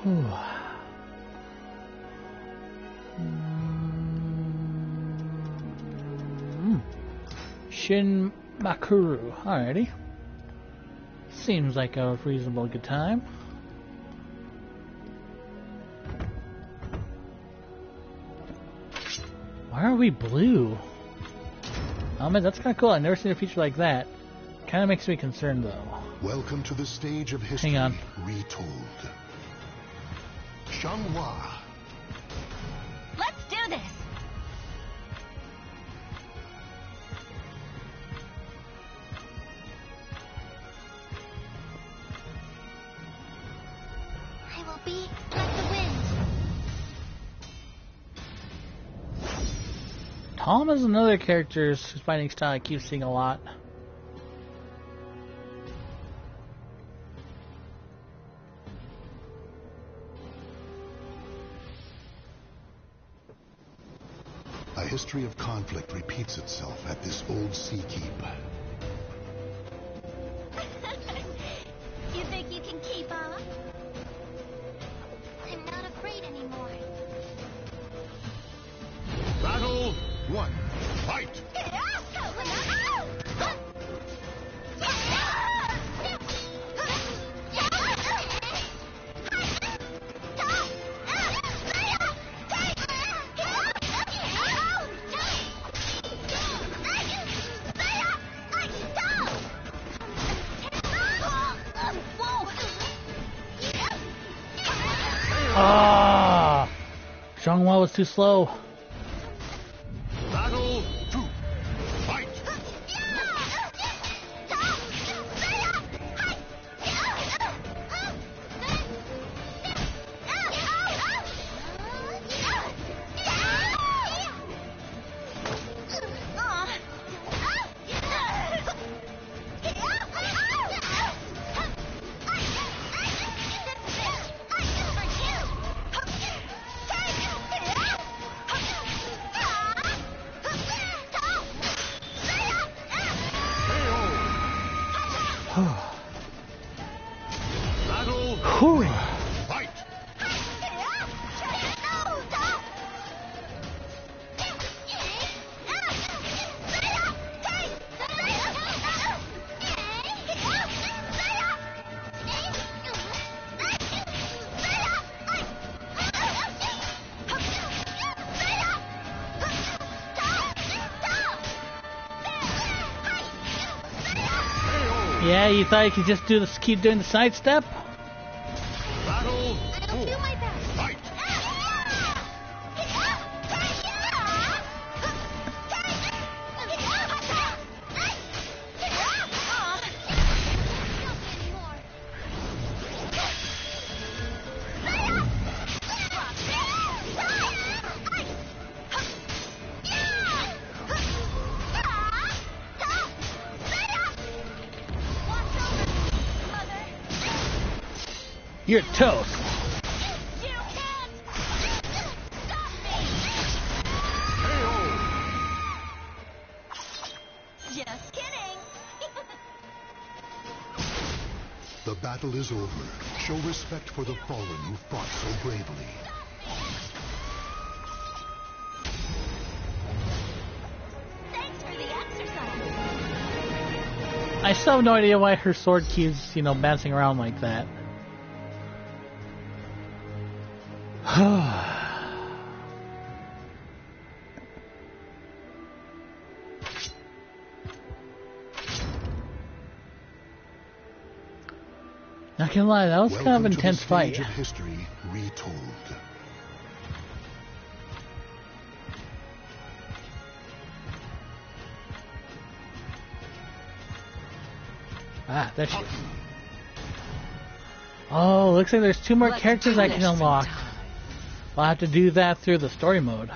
Whew. Shin Makuru. Alrighty. Seems like a reasonable good time. Why are we blue? Oh man, that's kind of cool. I've never seen a feature like that. Kind of makes me concerned though. Welcome to the stage of history Hang on. retold. Xianghua. Let's do this! I will be like the wind. Tom is another character whose fighting style I keep seeing a lot. A history of conflict repeats itself at this old sea keep. You think you can keep up? I'm not afraid anymore. Battle 1. Fight. Ah! Xianghua was too slow. Battle 2. Fight. Battle Whew. 3. Fight. Yeah, you thought you could just do this, keep doing the sidestep? Battle I'll 4. do my best. Fight. You're toast. You can't stop me! KO. The battle is over. Show respect for the fallen who fought so bravely. Thanks for the exercise. I still have no idea why her sword keeps, you know, bouncing around like that. Not gonna lie, that was kind of an intense fight. Of history retold. Ah, there she is. Oh, looks like there's 2 more characters I can unlock. I'll have to do that through the story mode.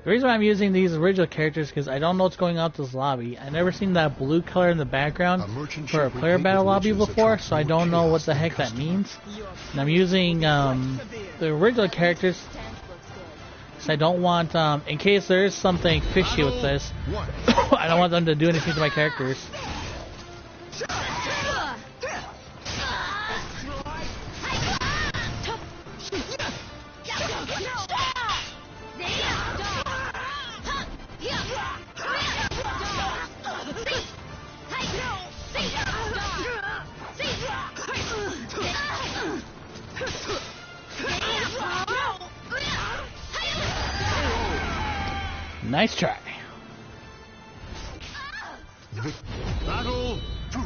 The reason why I'm using these original characters is because I don't know what's going on with this lobby. I've never seen that blue color in the background for a player battle lobby before, so I don't know what the heck that means. And I'm using the original characters because I don't want, in case there is something fishy with this, I don't want them to do anything to my characters. Nice try. Battle 2.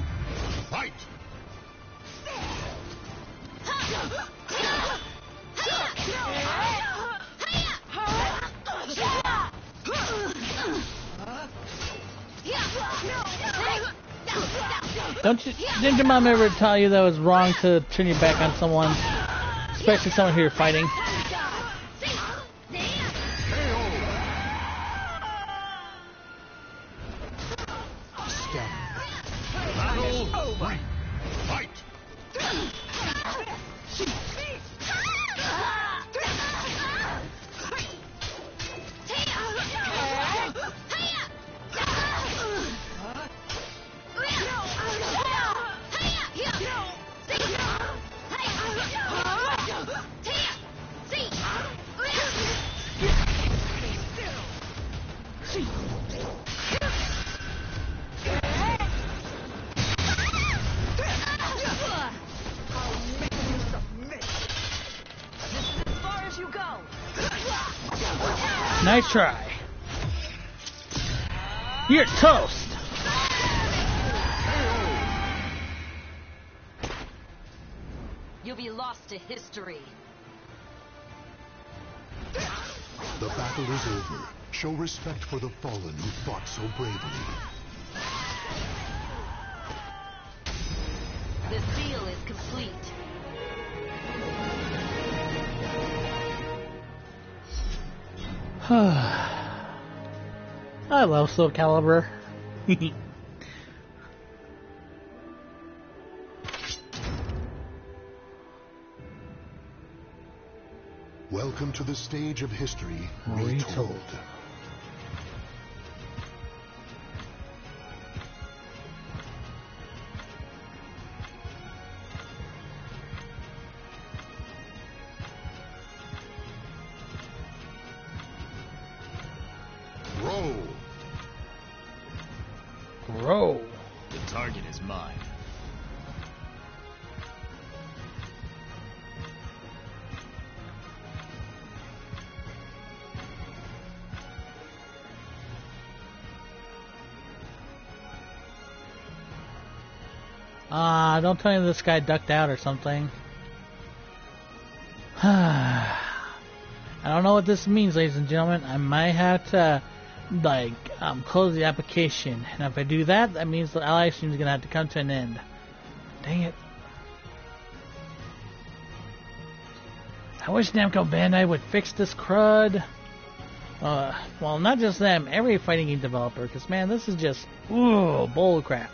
Fight! Didn't your mom ever tell you that it was wrong to turn your back on someone, especially someone who you're fighting? Nice try. You're toast. You'll be lost to history. The battle is over. Show respect for the fallen who fought so bravely. The seal is complete. I love Soul Calibur. Welcome to the stage of history retold. Roll. The target is mine. Don't tell me this guy ducked out or something. I don't know what this means, ladies and gentlemen. I might have to, close the application. And if I do that, that means the Livestream is going to have to come to an end. Dang it. I wish Namco Bandai would fix this crud. Well, not just them, every fighting game developer, because, man, this is just, ooh, bull crap.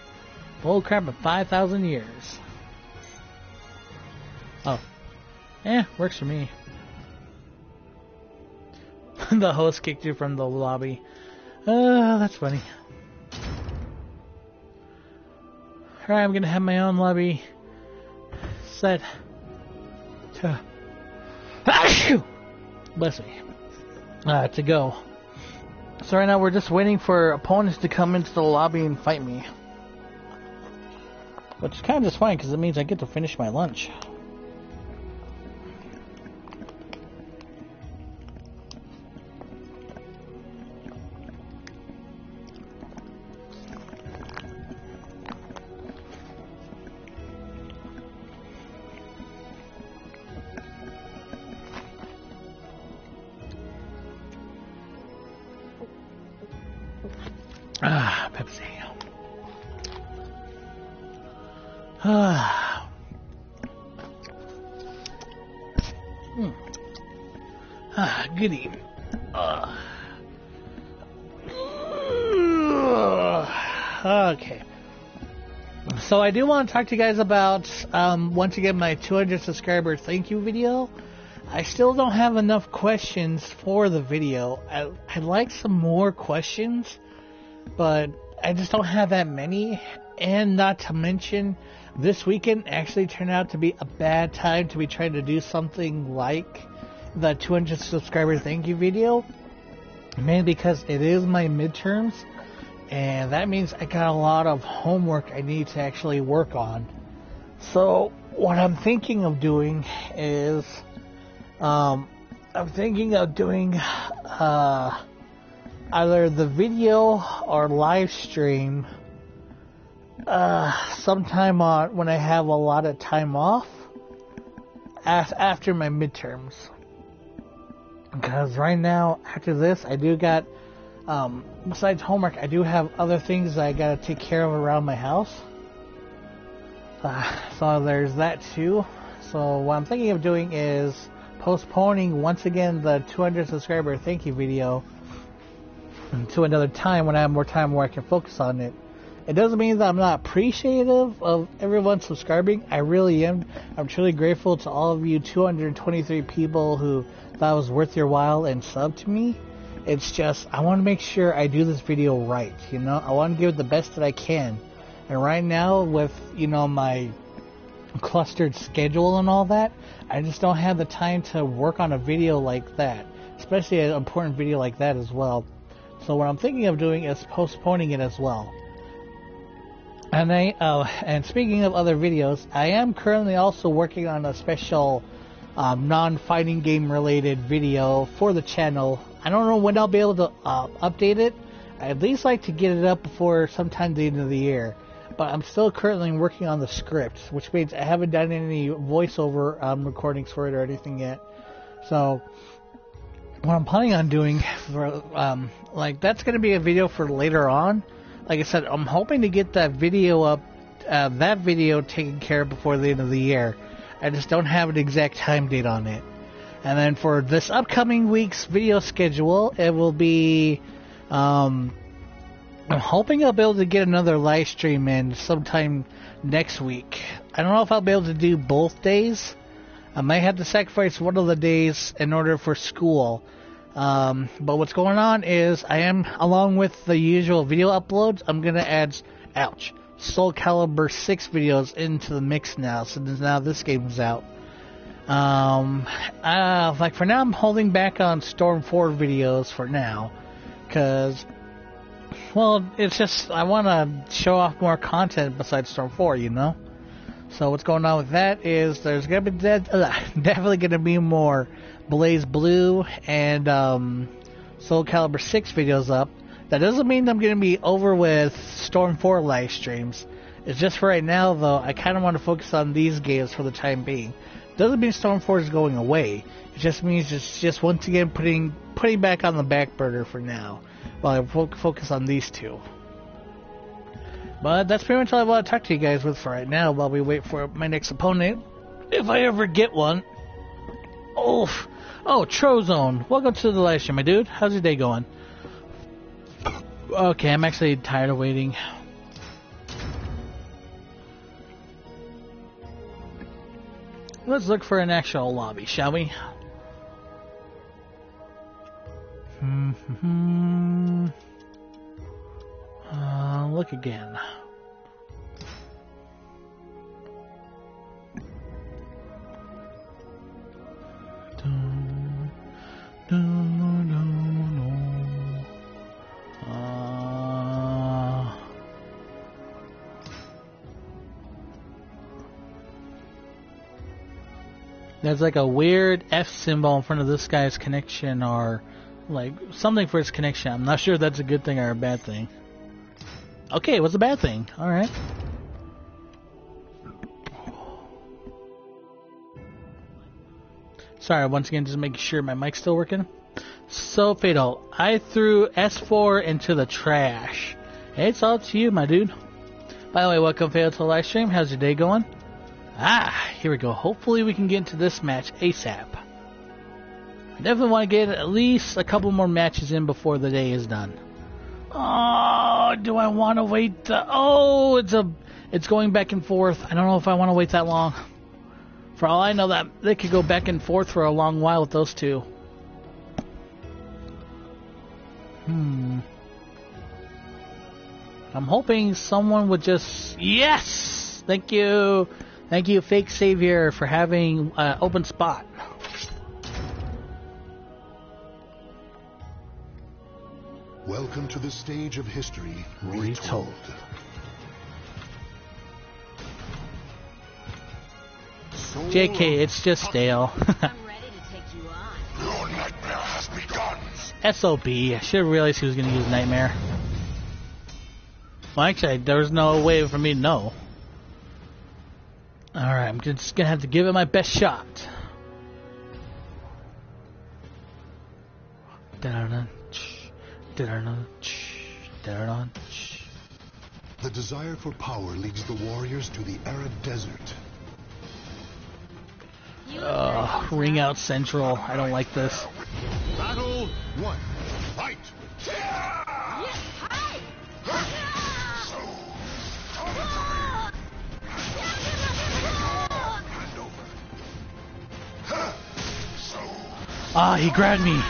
Bull crap of 5,000 years. Oh. Works for me. the host kicked you from the lobby. That's funny. Alright, I'm gonna have my own lobby set to bless me. To go. So right now we're just waiting for opponents to come into the lobby and fight me. Which is kind of just fine because it means I get to finish my lunch. Pepsi. Good evening. Okay. So I do want to talk to you guys about, once again, my 200 subscriber thank you video. I still don't have enough questions for the video. I'd like some more questions, but I just don't have that many. And not to mention, this weekend actually turned out to be a bad time to be trying to do something like the 200 subscriber thank you video. Mainly because it is my midterms, and that means I got a lot of homework I need to actually work on. So what I'm thinking of doing is, I'm thinking of doing either the video or live stream sometime on when I have a lot of time off after my midterms. Because right now, after this, I do got, besides homework, I do have other things that I gotta take care of around my house. So there's that too. So what I'm thinking of doing is postponing once again the 200 subscriber thank you video to another time when I have more time where I can focus on it. It doesn't mean that I'm not appreciative of everyone subscribing. I really am. I'm truly grateful to all of you 223 people who thought it was worth your while and subbed to me. It's just, I want to make sure I do this video right, you know? I want to give it the best that I can. And right now, with, you know, my clustered schedule and all that, I just don't have the time to work on a video like that. Especially an important video like that as well. So what I'm thinking of doing is postponing it as well. And speaking of other videos, I am currently also working on a special non-fighting game related video for the channel. I don't know when I'll be able to update it. I'd at least like to get it up before sometime the end of the year. But I'm still currently working on the script, which means I haven't done any voiceover recordings for it or anything yet. So what I'm planning on doing for that's going to be a video for later on. Like I said, I'm hoping to get that video up, that video taken care of before the end of the year. I just don't have an exact time date on it. And then for this upcoming week's video schedule, it will be, I'm hoping I'll be able to get another live stream in sometime next week. I don't know if I'll be able to do both days. I might have to sacrifice one of the days in order for school. But what's going on is I am, along with the usual video uploads, I'm going to add, Soul Calibur 6 videos into the mix now, since now this game's out. Like for now I'm holding back on Storm 4 videos for now, because, well, it's just, I want to show off more content besides Storm 4, you know? So what's going on with that is there's going to be definitely going to be more Blaze Blue and Soul Calibur 6 videos up. That doesn't mean I'm going to be over with Storm 4 live streams. It's just for right now, though, I kind of want to focus on these games for the time being. Doesn't mean Storm 4 is going away. It just means it's just once again putting back on the back burner for now, while I focus on these two. But that's pretty much all I want to talk to you guys with for right now, while we wait for my next opponent, if I ever get one. Oh, Trozone, welcome to the live stream, my dude. How's your day going? Okay, I'm actually tired of waiting. Let's look for an actual lobby, shall we? Look again. There's like a weird F symbol in front of this guy's connection, or like something for his connection. I'm not sure if that's a good thing or a bad thing. Okay, what's the bad thing? Alright. Sorry, once again, just making sure my mic's still working. So, Fatal, I threw S4 into the trash. It's all to you, my dude. By the way, welcome, Fatal, to the live stream. How's your day going? Here we go. Hopefully we can get into this match ASAP. I definitely want to get at least a couple more matches in before the day is done. Oh, do I want to wait? It's going back and forth. I don't know if I want to wait that long. For all I know, that they could go back and forth for a long while with those two. I'm hoping someone would just... Yes! Thank you! Thank you, Fake Savior, for having an open spot. Welcome to the stage of history retold. JK, it's just stale. I'm ready to take you on. Your nightmare has begun. SOB. I should have realized he was going to use Nightmare. Well, actually, there was no way for me to know. Alright, I'm just going to have to give it my best shot. The desire for power leads the warriors to the arid desert. Ring out Central. I don't like this. Battle 1. Fight! He grabbed me.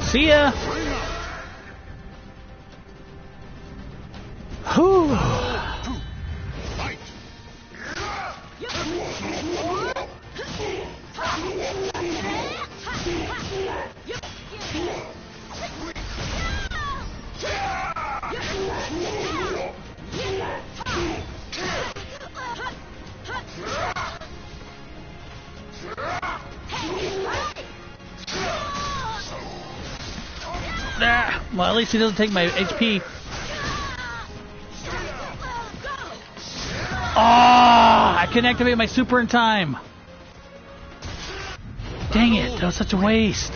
See ya. Whew. Fight! Well, at least he doesn't take my HP. I couldn't activate my super in time. Dang it, that was such a waste.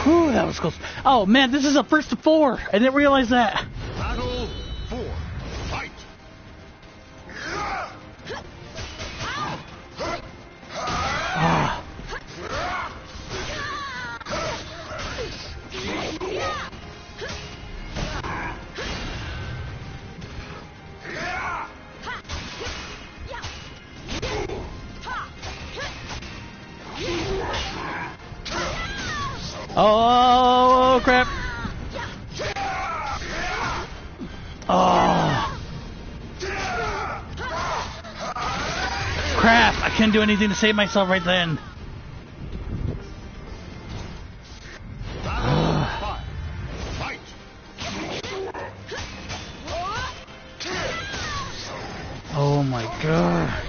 Whew, that was close. Oh man, this is a first to 4. I didn't realize that. Battle 4. Fight! Oh crap. Crap, I couldn't do anything to save myself right then. Fight! Oh my god.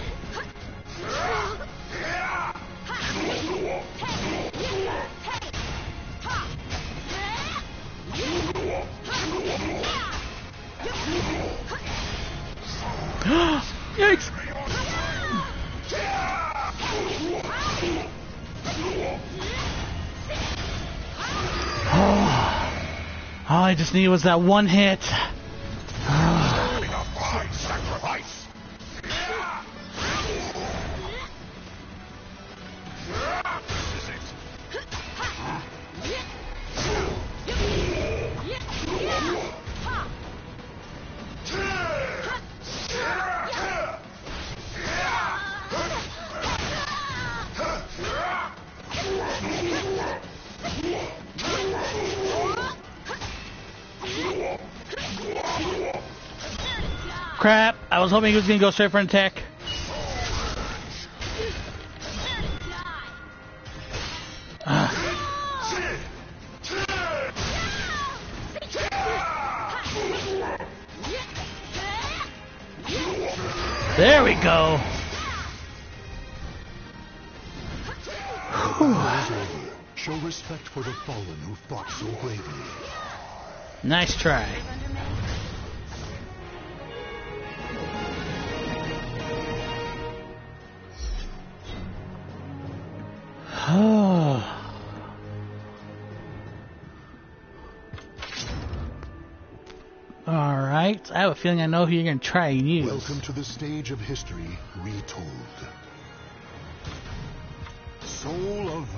I just knew it was that one hit. Having a fine sacrifice. This is it. Crap, I was hoping he was gonna go straight for an attack. There we go. Show respect for the fallen who fought so bravely. Nice try. Alright, I have a feeling I know who you're going to try and use. Welcome to the stage of history retold. Soul of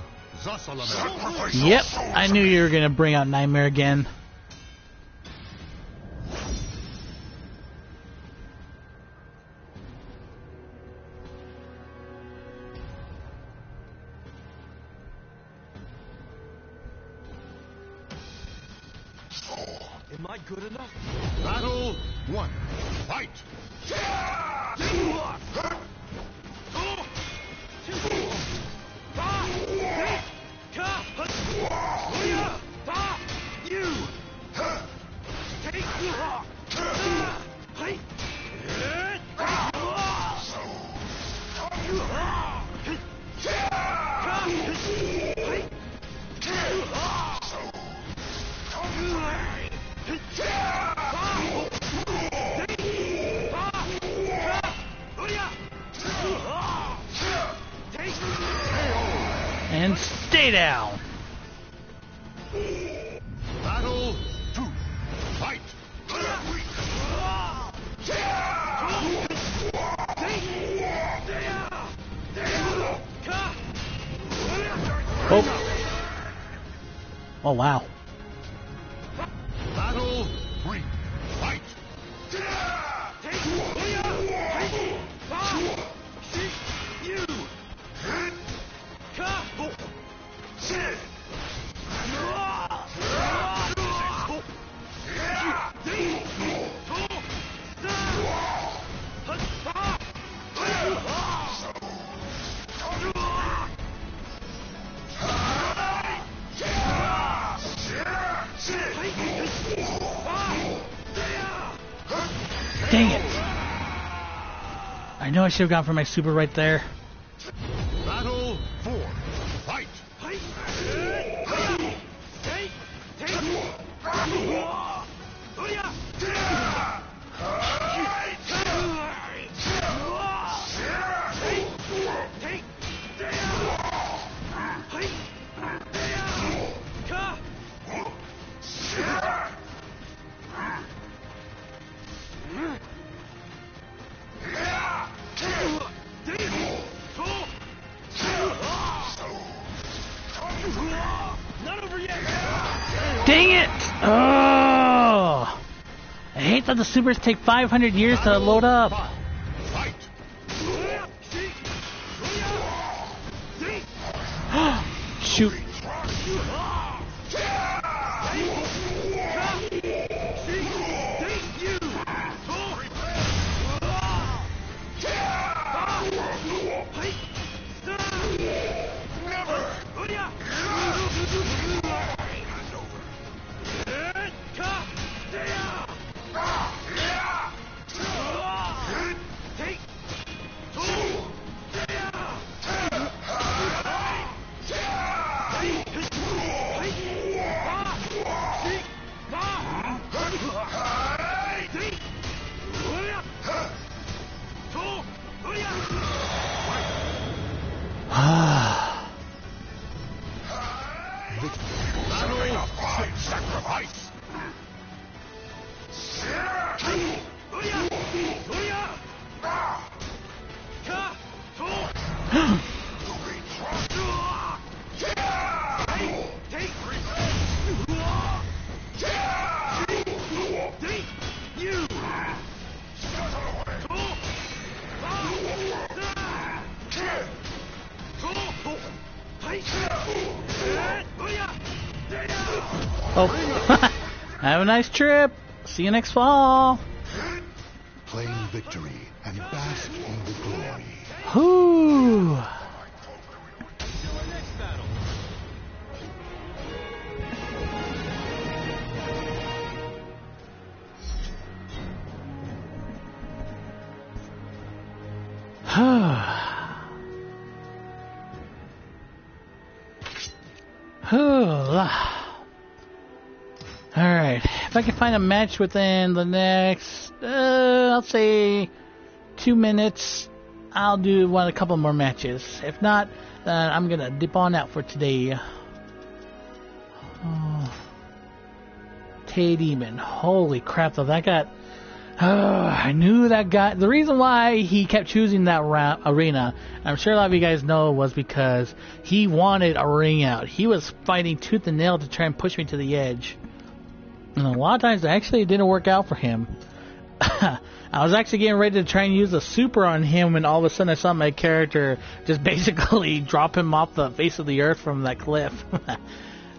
Zasalaman. Yep, I knew you were going to bring out Nightmare again. Am I good enough? Battle 1. Fight! And stay down. Battle 2. Fight! Oh wow. Battle 3. Fight! Dang it. I know I should have gone for my super right there. Battle 4. Fight! Dang it! Oh! I hate that the supers take 500 years to load up. Fight! Shoot. Have a nice trip. See you next fall. Claim victory and bask in the glory. Whoo! Alright, if I can find a match within the next, I'll say 2 minutes, I'll do a couple more matches. If not, then I'm gonna dip on out for today. Tay Demon, holy crap though, that got... I knew that guy. The reason why he kept choosing that arena, I'm sure a lot of you guys know, was because he wanted a ring out. He was fighting tooth and nail to try and push me to the edge. And a lot of times, actually, it didn't work out for him. I was actually getting ready to try and use a super on him, and all of a sudden I saw my character just basically drop him off the face of the earth from that cliff.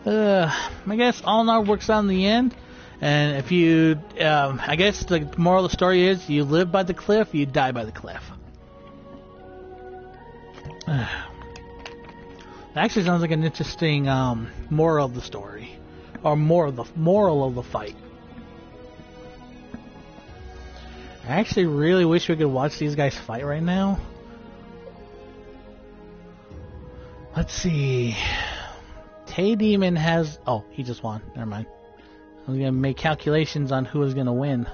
I guess all in all works out in the end. And if you, I guess the moral of the story is, you live by the cliff, you die by the cliff. That actually sounds like an interesting moral of the story, or moral of the fight. I actually really wish we could watch these guys fight right now. Let's see. Tay Demon has... Oh, he just won. Never mind. I was going to make calculations on who was going to win.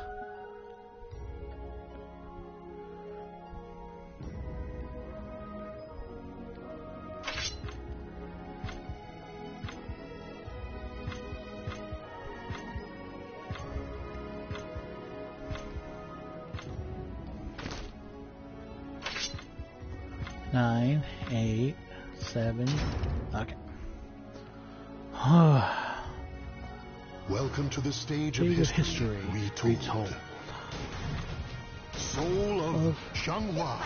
Nine, 8, 7. Okay. Welcome to the stage of history retold. Soul of Xianghua.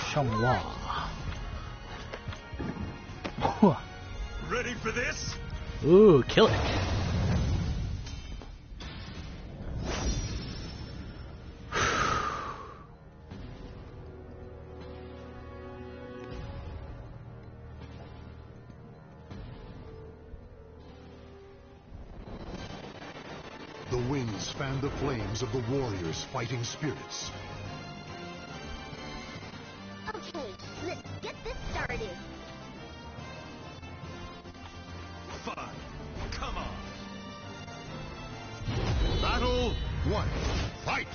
Ready for this? Ooh, kill it. The winds fan the flames of the warriors' fighting spirits. Okay, let's get this started. Fine. Come on. Battle 1. Fight!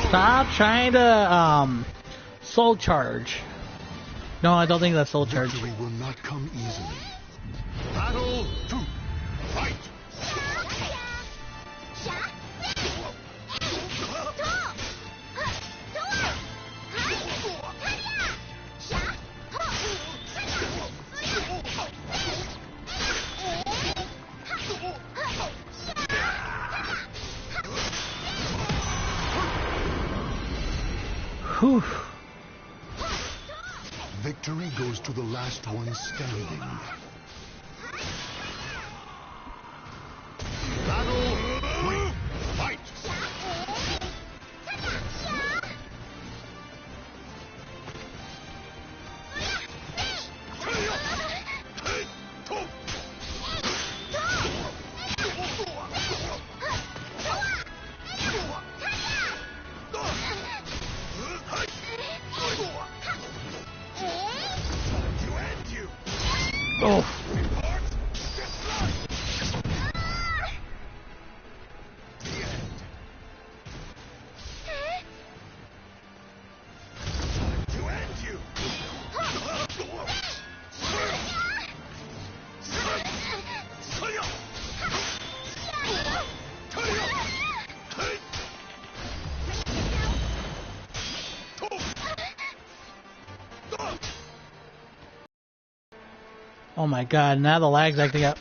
Stop trying to soul charge. No, I don't think that's soul charge. Victory will not come easily. Battle 2. Fight! Whew. Victory goes to the last one standing. Battle 3. Fight! Oh. Oh my god, now the lag's acting up.